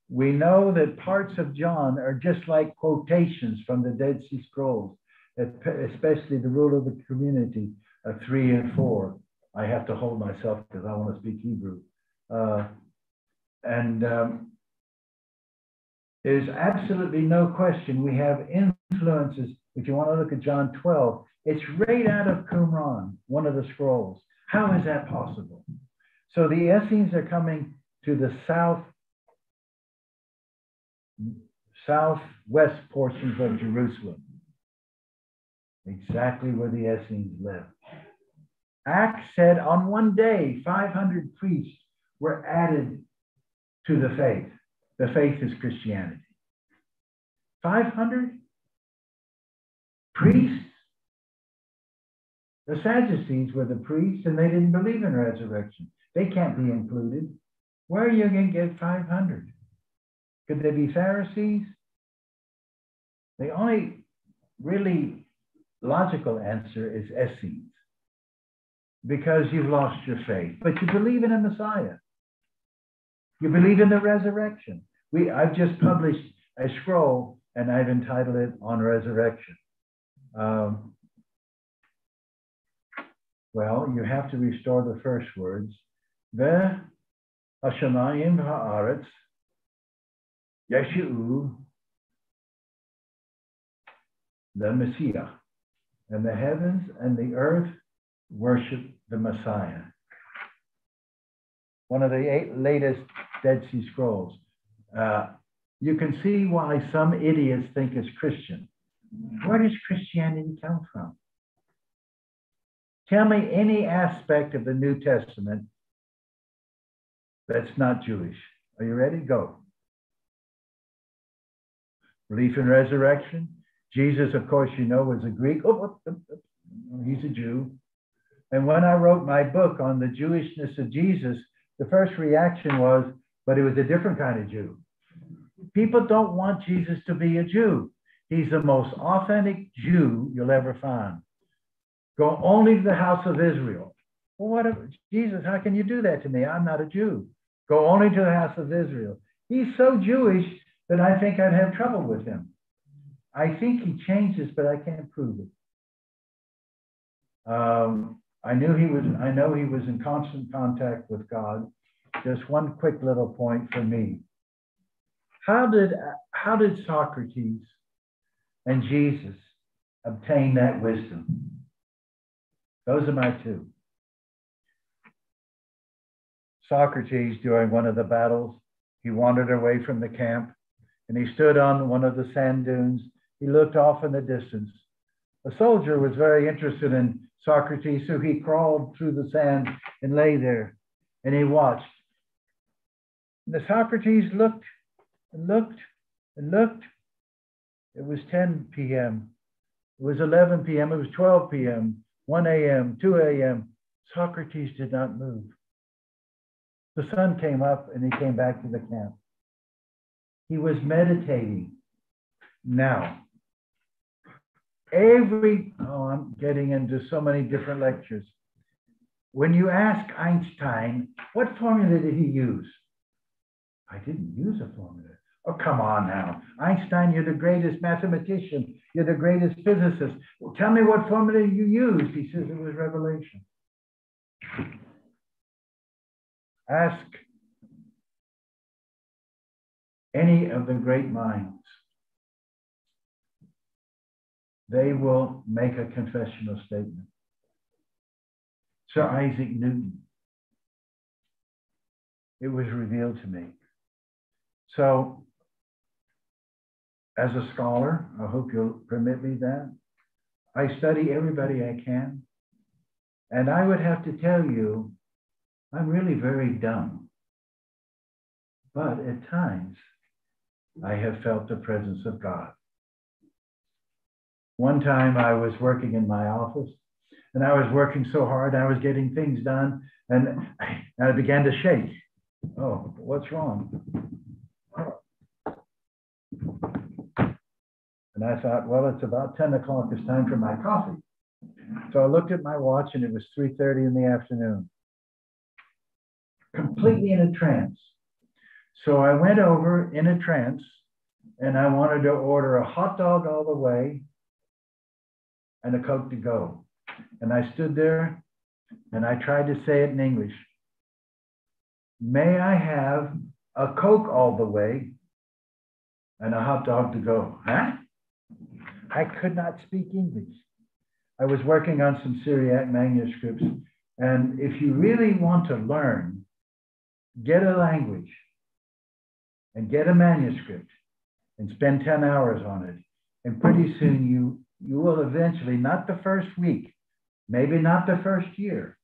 We know that parts of John are just like quotations from the Dead Sea Scrolls, especially the rule of the community of 3 and 4. I have to hold myself because I want to speak Hebrew. There's absolutely no question we have influences. If you want to look at John 12, it's right out of Qumran, one of the scrolls. How is that possible? So the Essenes are coming to the southwest portions of Jerusalem, exactly where the Essenes lived. Acts said on one day, 500 priests were added to the faith. The faith is Christianity. 500 priests? The Sadducees were the priests and they didn't believe in resurrection. They can't be included. Where are you going to get 500? Could they be Pharisees? The only really logical answer is Essenes, because you've lost your faith, but you believe in a Messiah. You believe in the resurrection. I've just published a scroll and I've entitled it On Resurrection. Well, you have to restore the first words. Ve hashamayim ha'aretz Yeshu, the Messiah, and the heavens and the earth worship the Messiah. One of the latest Dead Sea Scrolls. You can see why some idiots think it's Christian. Where does Christianity come from? Tell me any aspect of the New Testament that's not Jewish. Are you ready? Go. Belief in resurrection. Jesus, of course, you know, was a Greek. He's a Jew. And when I wrote my book on the Jewishness of Jesus, the first reaction was, but he was a different kind of Jew. People don't want Jesus to be a Jew. He's the most authentic Jew you'll ever find. Go only to the house of Israel. Well, Jesus, how can you do that to me? I'm not a Jew. Go only to the house of Israel. He's so Jewish that I think I'd have trouble with him. I think he changes, but I can't prove it. I know he was in constant contact with God. Just one quick little point for me. How did Socrates and Jesus obtain that wisdom? Those are my two. Socrates, during one of the battles, he wandered away from the camp and he stood on one of the sand dunes. He looked off in the distance. A soldier was very interested in Socrates, so he crawled through the sand and lay there and he watched. And the Socrates looked and looked and looked. It was 10 p.m. It was 11 p.m. It was 12 p.m., 1 a.m., 2 a.m. Socrates did not move. The sun came up and he came back to the camp. He was meditating. Now, I'm getting into so many different lectures. When you ask Einstein, what formula did he use? I didn't use a formula. Oh, come on now. Einstein, you're the greatest mathematician. You're the greatest physicist. Well, tell me what formula you used. He says it was revelation. Ask any of the great minds. They will make a confessional statement. Sir Isaac Newton. It was revealed to me. So, as a scholar, I hope you'll permit me that, I study everybody I can. And I would have to tell you, I'm really very dumb. But at times, I have felt the presence of God. One time I was working in my office, and I was working so hard, I was getting things done, and I began to shake. Oh, what's wrong? And I thought, well, it's about 10 o'clock, it's time for my coffee. So I looked at my watch and it was 3:30 in the afternoon. Completely in a trance. So I went over in a trance and I wanted to order a hot dog all the way and a Coke to go. And I stood there and I tried to say it in English. May I have a Coke all the way and a hot dog to go? Huh? I could not speak English. I was working on some Syriac manuscripts. And if you really want to learn, get a language and get a manuscript and spend 10 hours on it. And pretty soon you will eventually, not the first week, maybe not the first year.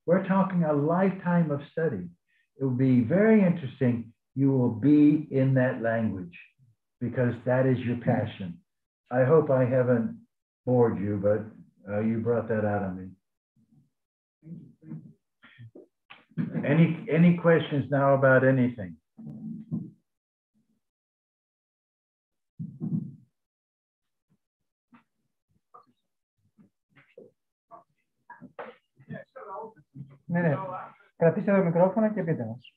We're talking a lifetime of study. It will be very interesting. You will be in that language because that is your passion. I hope I haven't bored you, but you brought that out of me. Any questions now about anything? Ναι. Κρατήστε το μικρόφωνο και πείτε μας.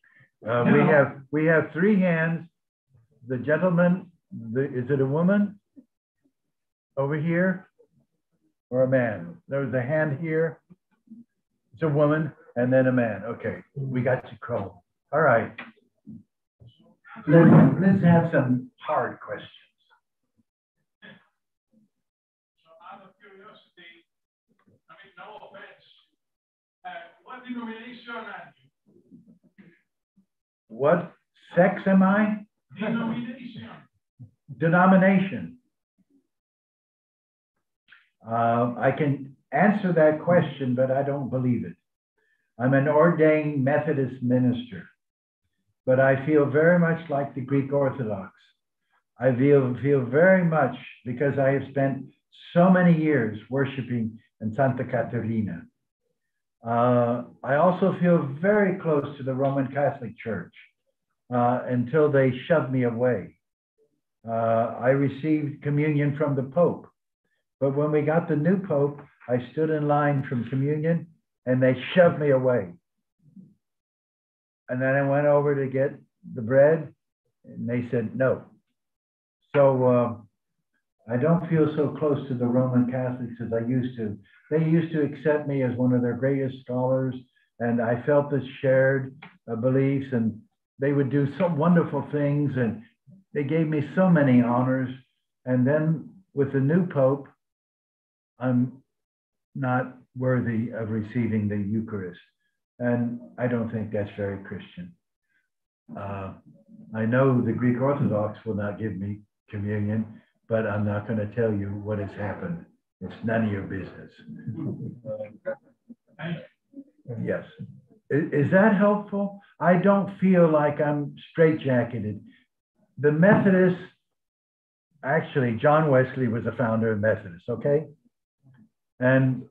We have three hands. The gentleman, is it a woman over here or a man? There was a hand here. It's a woman and then a man. Okay, we got you, Crow. All right. Let's have some hard questions. So out of curiosity, I mean, no offense, what denomination are you? What sex am I? Denomination. Denomination. I can answer that question, but I don't believe it. I'm an ordained Methodist minister, but I feel very much like the Greek Orthodox. I feel very much because I have spent so many years worshiping in Santa Caterina. I also feel very close to the Roman Catholic Church until they shoved me away. I received communion from the Pope, but when we got the new Pope, I stood in line from communion and they shoved me away. And then I went over to get the bread and they said no. So I don't feel so close to the Roman Catholics as I used to. They used to accept me as one of their greatest scholars, and I felt the shared beliefs, and they would do some wonderful things, and they gave me so many honors. And then with the new Pope, I'm not worthy of receiving the Eucharist. And I don't think that's very Christian. I know the Greek Orthodox will not give me communion, but I'm not going to tell you what has happened. It's none of your business. Yes. Is that helpful? I don't feel like I'm straitjacketed. The Methodists, actually, John Wesley was the founder of Methodists, okay? And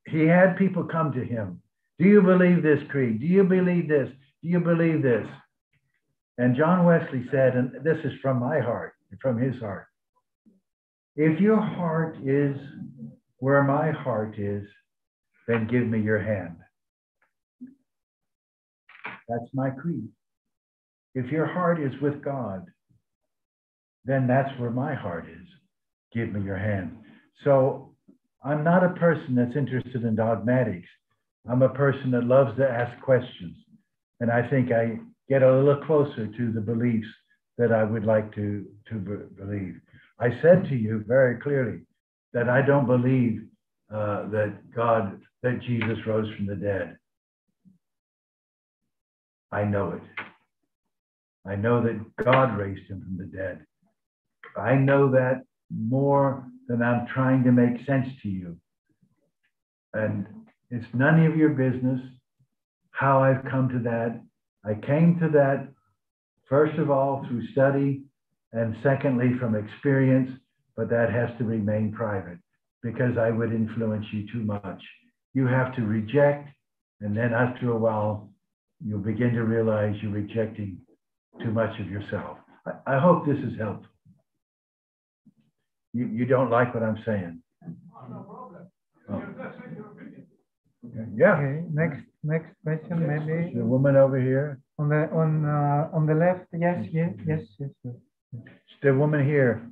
he had people come to him. Do you believe this creed? Do you believe this? Do you believe this? And John Wesley said, and this is from my heart, from his heart, if your heart is where my heart is, then give me your hand. That's my creed. If your heart is with God, then that's where my heart is. Give me your hand. So I'm not a person that's interested in dogmatics. I'm a person that loves to ask questions. And I think I get a little closer to the beliefs that I would like to believe. I said to you very clearly that I don't believe that Jesus rose from the dead. I know it. I know that God raised him from the dead. I know that more than I'm trying to make sense to you. And it's none of your business how I've come to that. I came to that, first of all, through study, and secondly, from experience, but that has to remain private because I would influence you too much. You have to reject, and then after a while, you'll begin to realize you're rejecting too much of yourself. I hope this is helpful. You don't like what I'm saying? Oh, no problem. Oh. You're just saying your opinion. Okay. Yeah. Okay, next question, maybe The woman over here. on the left. Yes. The woman here.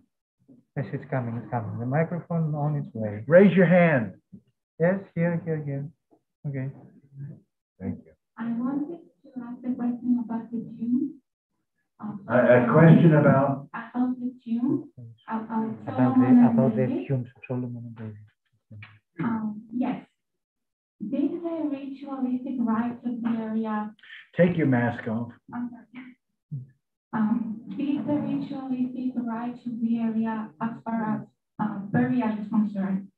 Yes, it's coming. The microphone on its way. Raise your hand. Yes, here. Okay. Thank you. I wanted to ask a question about the tune. A question about the tune. About the fumes of Solomon and David. Yes. Did the ritualistic rites of the area? Take your mask off. Did the ritualistic rites of the area, as far as burial is concerned,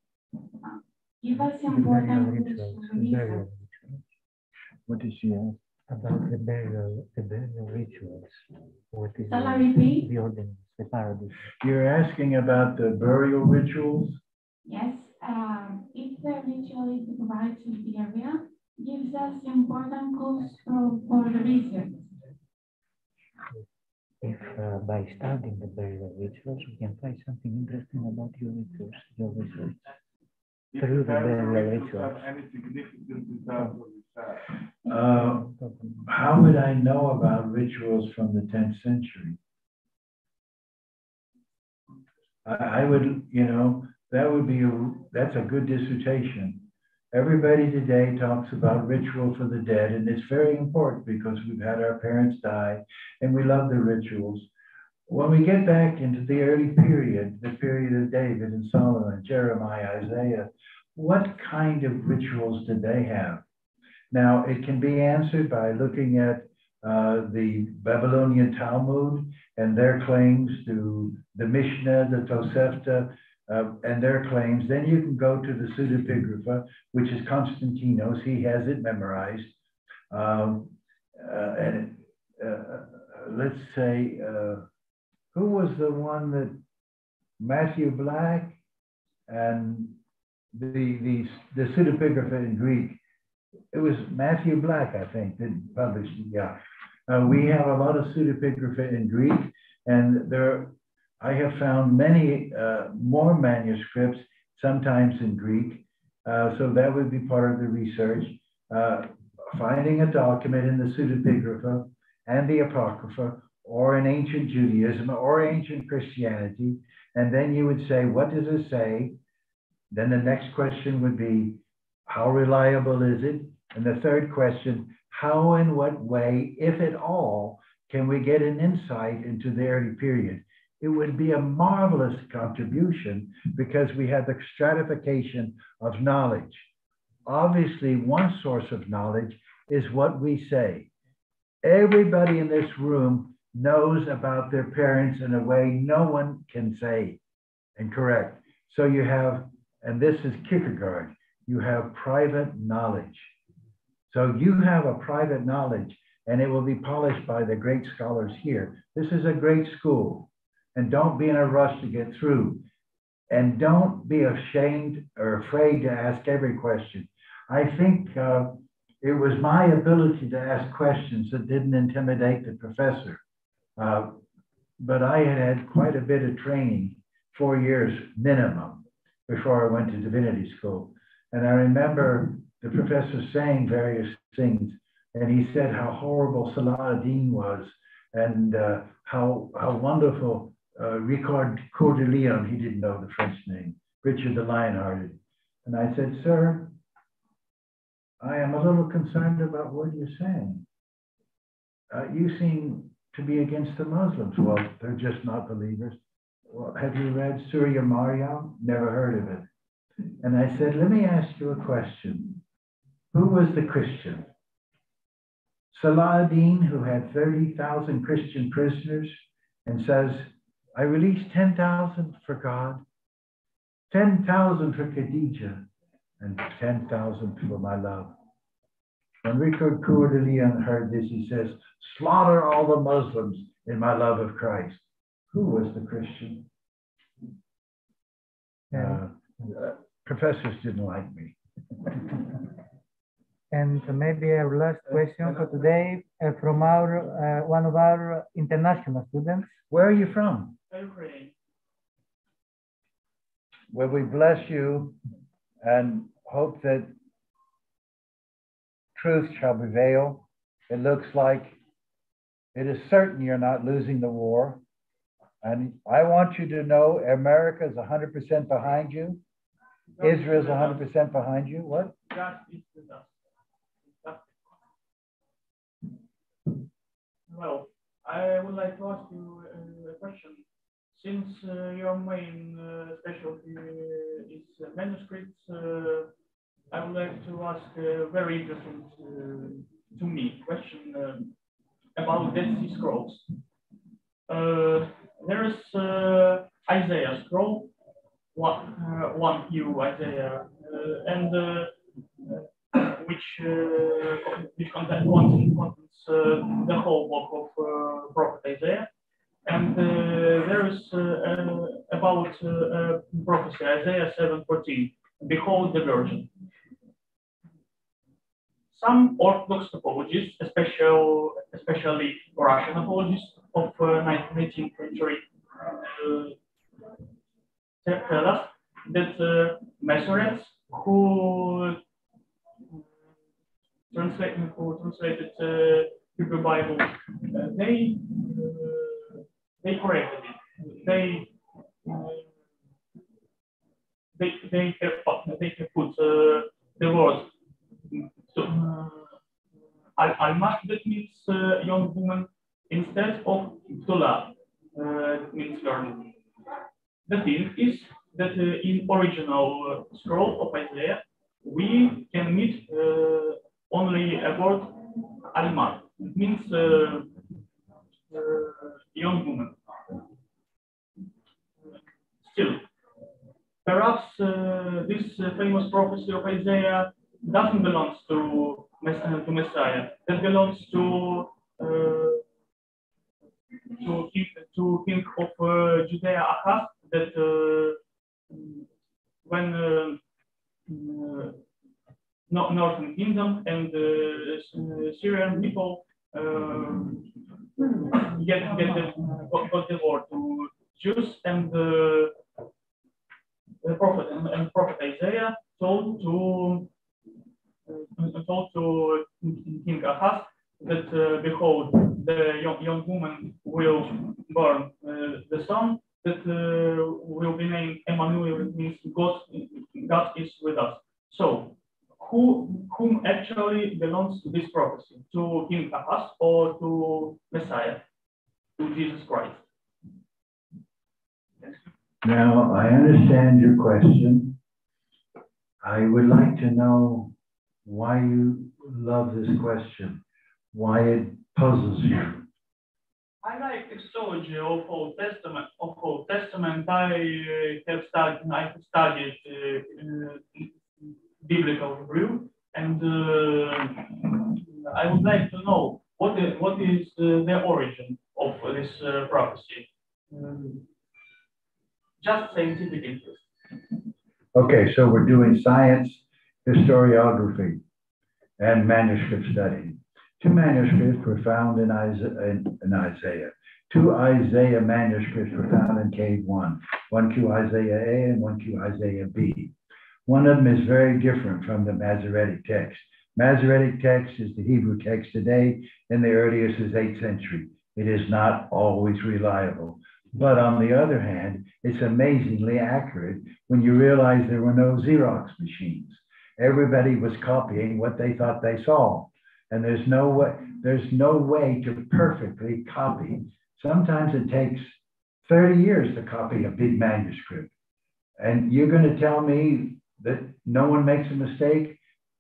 give us important reasons? What did she ask? About the burial rituals. What is Shall I repeat? The ordinance, the paradigm. You're asking about the burial rituals? Yes. If the ritualistic rites of the area gives us important clues for the research. If by studying the burial rituals, we can find something interesting about your rituals, your research. Through the burial rituals. Any significance in terms of research? How would I know about rituals from the 10th century? I would, that's a good dissertation. Everybody today talks about ritual for the dead, and it's very important because we've had our parents die and we love the rituals. When we get back into the early period, the period of David and Solomon, Jeremiah, Isaiah, what kind of rituals did they have? Now, it can be answered by looking at the Babylonian Talmud and their claims to the Mishnah, the Tosefta, and their claims. Then you can go to the pseudepigrapha, which is Constantinos. He has it memorized. Let's say, who was the one that Matthew Black and the pseudepigrapha in Greek? It was Matthew Black, I think, that published it. Yeah. We have a lot of pseudepigrapha in Greek, and I have found many more manuscripts, sometimes in Greek. So that would be part of the research. Finding a document in the pseudepigrapha and the Apocrypha, or in ancient Judaism, or ancient Christianity, and then you would say, what does it say? Then the next question would be, how reliable is it? And the third question, how and what way, if at all, can we get an insight into the early period? It would be a marvelous contribution because we have the stratification of knowledge. Obviously, one source of knowledge is what we say. Everybody in this room knows about their parents in a way no one can say and correct. So you have, and this is Kierkegaard, you have private knowledge. So you have a private knowledge, and it will be polished by the great scholars here. This is a great school, and don't be in a rush to get through. And don't be ashamed or afraid to ask every question. I think it was my ability to ask questions that didn't intimidate the professor. But I had quite a bit of training, 4 years minimum, before I went to divinity school. And I remember the professor saying various things, and he said how horrible Salah ad-Din was, and how wonderful Ricard Coeur de Lion, he didn't know the French name, Richard the Lionhearted. And I said, sir, I am a little concerned about what you're saying. You seem to be against the Muslims. Well, they're just not believers. Well, have you read Surah Maryam? Never heard of it. And I said, let me ask you a question. Who was the Christian? Salah ad-Din, who had 30,000 Christian prisoners, and says, I released 10,000 for God, 10,000 for Khadija, and 10,000 for my love. When Ricard Coeur de Lion heard this, he says, slaughter all the Muslims in my love of Christ. Who was the Christian? Professors didn't like me. And maybe our last question for today from our one of our international students. Where are you from? Ukraine. Well, we bless you and hope that truth shall prevail. It looks like it is certain you're not losing the war. And I want you to know America is 100% behind you. Israel is 100% behind you. What? Well, I would like to ask you a question. Since your main specialty is manuscripts, I would like to ask a very interesting to me question about Dead Sea Scrolls. There is Isaiah scroll, one Hugh Isaiah, and which contains the whole book of Prophet Isaiah. And there is about prophecy, Isaiah 7:14, behold the virgin. Some Orthodox apologists, especially Russian apologists of 19th century, tell us that Masoretes, who translated Hebrew Bible, they corrected it. They have put the words Alma, that means young woman, instead of Tula, that means girl. The thing is that in original scroll of Isaiah, we can meet only a word Alma. It means young woman. Still, perhaps this famous prophecy of Isaiah doesn't belong to Messiah. That belongs to king of Judea Ahaz. That when northern kingdom and Syrian people got the word to Jews, and the prophet Isaiah told to King Ahaz that behold, the young woman will born the son that will be named Emmanuel. It means God is with us. So whom actually belongs to this prophecy? To King Ahaz or to Messiah, to Jesus Christ? Now, I understand your question. I would like to know why you love this question, why it puzzles you. I like Christology of Old Testament. I have studied biblical Hebrew, and I would like to know what is the origin of this prophecy. Just scientific interest. Okay, so we're doing science historiography. and manuscript study. 2 manuscripts were found in Isaiah. 2 Isaiah manuscripts were found in Cave 1. One Q Isaiah A and one Q Isaiah B. One of them is very different from the Masoretic text. Masoretic text is the Hebrew text today, and the earliest is 8th century. It is not always reliable. But on the other hand, it's amazingly accurate when you realize there were no Xerox machines. Everybody was copying what they thought they saw. And there's no way to perfectly copy. Sometimes it takes 30 years to copy a big manuscript. And you're going to tell me that no one makes a mistake?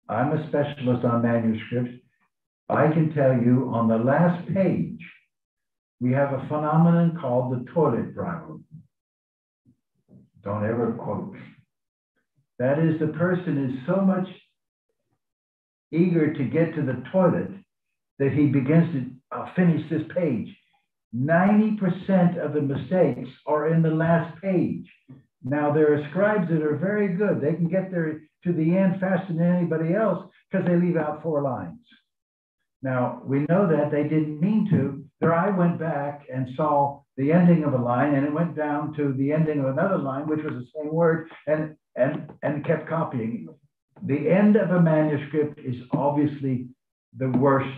I'm a specialist on manuscripts. I can tell you on the last page, we have a phenomenon called the toilet problem. Don't ever quote me. That is, the person is so much eager to get to the toilet that he begins to finish this page. 90% of the mistakes are in the last page. Now, there are scribes that are very good. They can get there to the end faster than anybody else because they leave out 4 lines. Now, we know that they didn't mean to. There, I went back and saw the ending of a line, and it went down to the ending of another line, which was the same word, and kept copying. The end of a manuscript is obviously the worst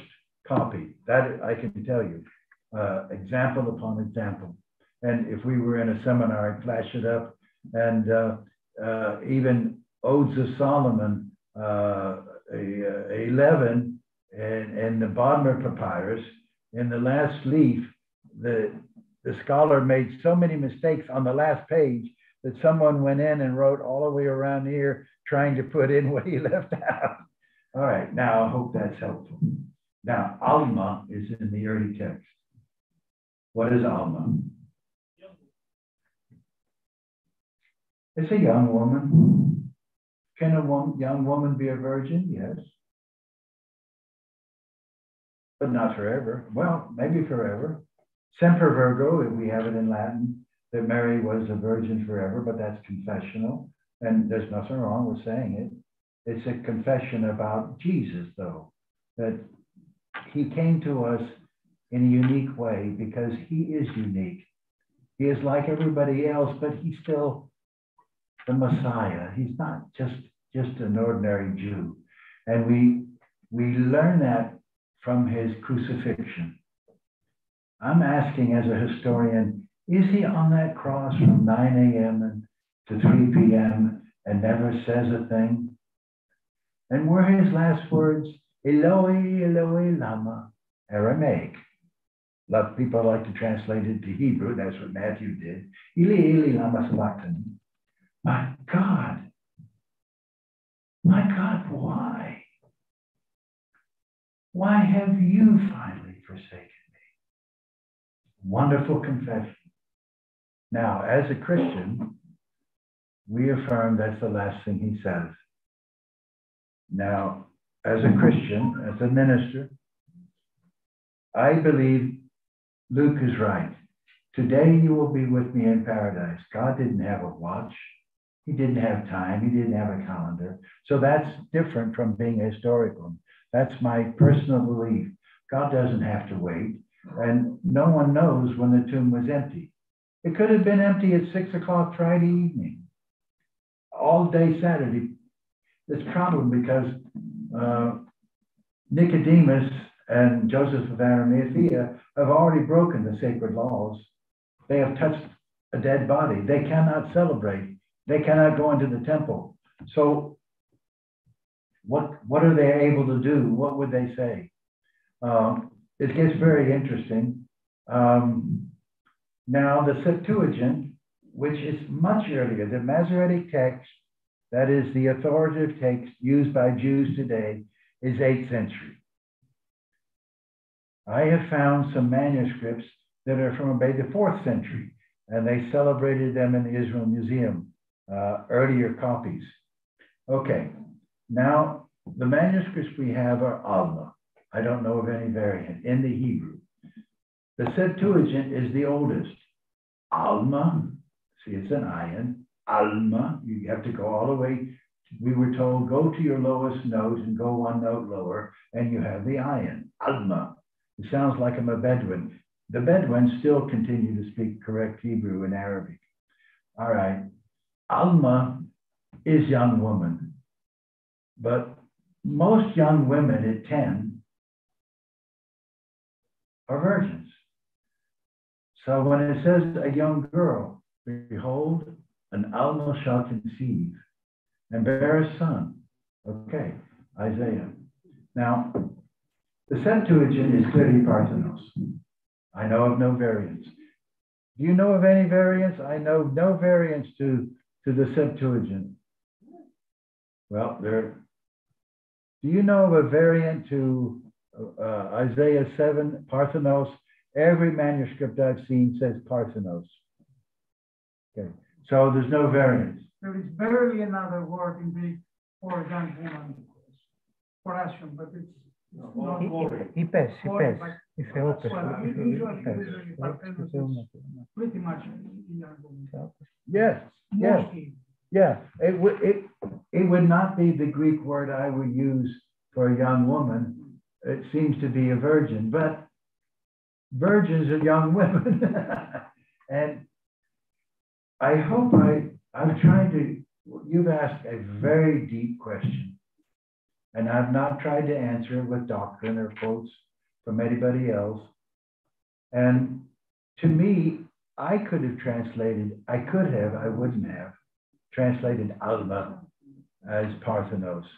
copy. That I can tell you, example upon example. And if we were in a seminar, I'd flash it up. And even Odes of Solomon, 11, in the Bodmer Papyrus, in the last leaf, the scholar made so many mistakes on the last page that someone went in and wrote all the way around here trying to put in what he left out. All right, now I hope that's helpful. Now, Alma is in the early text. What is Alma? It's a young woman. Can a young woman be a virgin? Yes. But not forever. Well, maybe forever. Semper Virgo, we have it in Latin, that Mary was a virgin forever, but that's confessional. And there's nothing wrong with saying it. It's a confession about Jesus, though, that he came to us in a unique way because he is unique. He is like everybody else, but he's still the Messiah. He's not just an ordinary Jew. And we learn that from his crucifixion. I'm asking as a historian, is he on that cross from 9 a.m. to 3 p.m. and never says a thing? And were his last words, Eloi, Eloi, lama, Aramaic. A lot of people like to translate it to Hebrew. That's what Matthew did. Eli, Eli, lama sabachthani. My God, why? Why have you finally forsaken me? Wonderful confession. Now, as a Christian, we affirm that's the last thing he says. Now, as a Christian, as a minister, I believe Luke is right. Today you will be with me in paradise. God didn't have a watch. He didn't have time. He didn't have a calendar. So that's different from being historical. That's my personal belief. God doesn't have to wait. And no one knows when the tomb was empty. It could have been empty at 6 o'clock Friday evening, all day Saturday. It's a problem because Nicodemus and Joseph of Arimathea have already broken the sacred laws. They have touched a dead body. They cannot celebrate. They cannot go into the temple. So what are they able to do? What would they say? It gets very interesting. Now, the Septuagint, which is much earlier, the Masoretic text, that is the authoritative text used by Jews today, is 8th century. I have found some manuscripts that are from about the 4th century, and they celebrated them in the Israel Museum, earlier copies. Okay, now the manuscripts we have are Alma. I don't know of any variant in the Hebrew. The Septuagint is the oldest. Alma, see it's an ayin, Alma, you have to go all the way we were told, go to your lowest note and go one note lower, and you have the ayin, alma. It sounds like I'm a Bedouin. The Bedouins still continue to speak correct Hebrew and Arabic. All right. Alma is young woman, but most young women at 10 are virgins. So when it says a young girl, behold, an Alma shall conceive and bear a son. Okay, Isaiah. Now, the Septuagint is clearly Parthenos. I know of no variants. Do you know of any variants? I know no variants to the Septuagint. Well, do you know of a variant to Isaiah 7, Parthenos? Every manuscript I've seen says Parthenos. Okay, so there's no variant. There is barely another word in Greek for a young woman, for Asian, but it's not Είπες. Η Θεόπες. Pretty much young woman. Yes. Yeah. It would not be the Greek word I would use for a young woman. It seems to be a virgin, but virgins are young women. And I hope I'm trying to, you've asked a very deep question, and I've not tried to answer it with doctrine or quotes from anybody else. And to me, I wouldn't have translated Alma as Parthenos,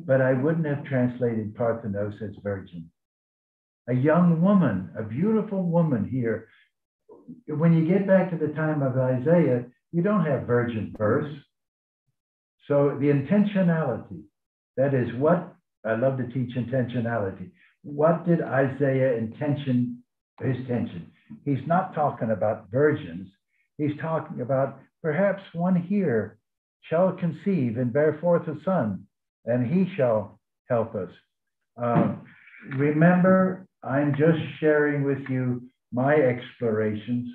but I wouldn't have translated Parthenos as virgin. A young woman, a beautiful woman here. When you get back to the time of Isaiah, you don't have virgin births. So the intentionality, that is what, I love to teach intentionality. What did Isaiah intention his tension? He's not talking about virgins. He's talking about perhaps one here shall conceive and bear forth a son, and he shall help us. Remember, I'm just sharing with you my explorations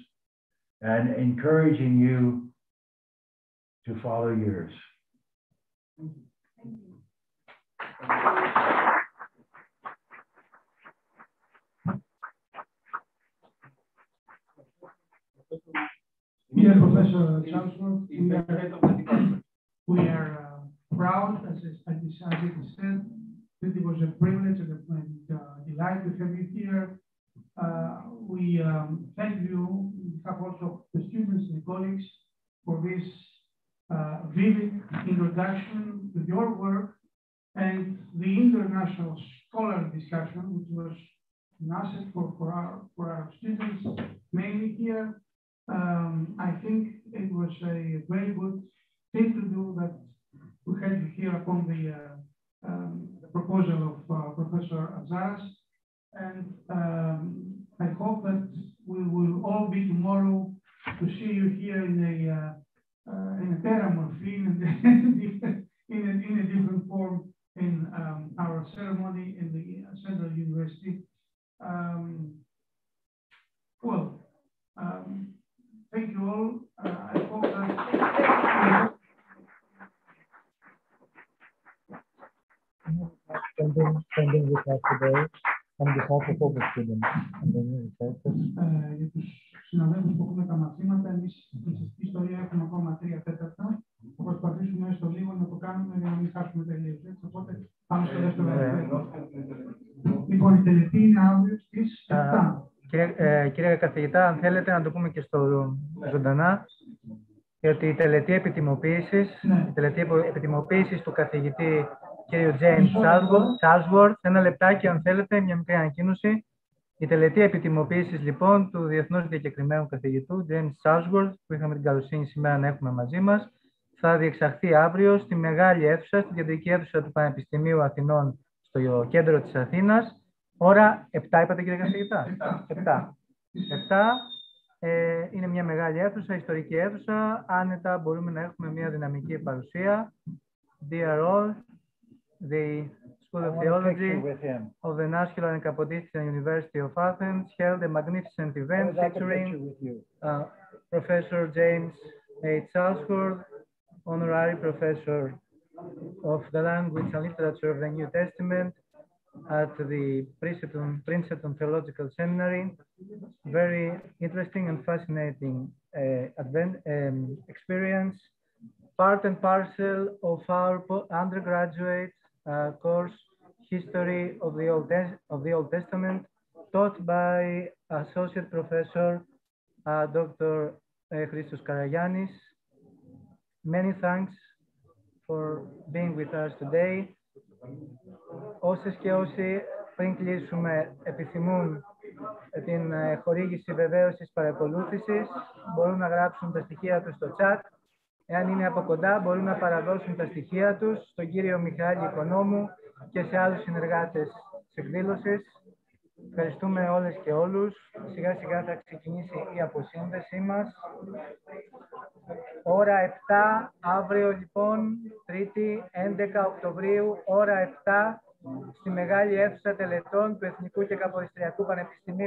and encouraging you to follow yours. Dear Professor Charlesworth, we are proud, as it is said, that it was a privilege and a delight to have you here. We thank you, on behalf also of the students and colleagues, for this vivid introduction to your work and the international scholar discussion, which was an asset for our students, mainly here. I think it was a very good thing to do that we had you here upon the proposal of Professor Azaras, and I hope that we will all be tomorrow to see you here in a teramorphine, in a different form in our ceremony in the Central University. Thank you all. I hope that spending with us today on behalf of all the students and the new researchers. Για τους συναδέλφους που έχουμε τα μαθήματα, εμείς στην φυσική ιστορία έχουμε ακόμα 3/4. Θα προσπαθήσουμε στο λίγο να το κάνουμε για να μην χάσουμε τελείως. Οπότε πάμε στο δεύτερο. Λοιπόν, η τελετή είναι αύριο στις 7. Κύριε καθηγητά, αν θέλετε να το πούμε και στο ζωντανά, ότι η τελετή επιτιμοποίησης του καθηγητή κύριο James Charlesworth, ένα λεπτάκι αν θέλετε, μια μικρή ανακοίνωση. Η τελετή επιτιμοποίησης λοιπόν του διεθνώς διακεκριμένου καθηγητού James Charlesworth, που είχαμε την καλοσύνη σήμερα να έχουμε μαζί μας, θα διεξαχθεί αύριο στη μεγάλη αίθουσα, στην κεντρική αίθουσα του Πανεπιστημίου Αθηνών, στο κέντρο της Αθήνας. Ώρα 7 είπατε κύριε καθηγητά. 7. Είναι μια μεγάλη αίθουσα, ιστορική αίθουσα. Άνετα μπορούμε να έχουμε μια δυναμική παρουσία. Dear all, the School of Theology of the National and Kapodistan University of Athens held a magnificent event featuring Professor James A. Charlesworth, Honorary Professor of the language and literature of the New Testament at the Princeton Theological Seminary. Very interesting and fascinating experience. Part and parcel of our undergraduate course, History of the Old Testament, taught by Associate Professor Dr. Christos Karagiannis. Many thanks for being with us today. Όσες και όσοι πριν κλείσουμε επιθυμούν την χορήγηση βεβαίωσης παρακολούθησης, μπορούν να γράψουν τα στοιχεία τους στο chat. Εάν είναι από κοντά, μπορούν να παραδώσουν τα στοιχεία τους στον κύριο Μιχάλη Οικονόμου και σε άλλους συνεργάτες της εκδήλωσης. Ευχαριστούμε όλες και όλους. Σιγά σιγά θα ξεκινήσει η αποσύνδεσή μας. Ώρα 7, αύριο λοιπόν, Τρίτη, 11 Οκτωβρίου, ώρα 7, στη μεγάλη αίθουσα τελετών του Εθνικού και Καποδιστριακού Πανεπιστημίου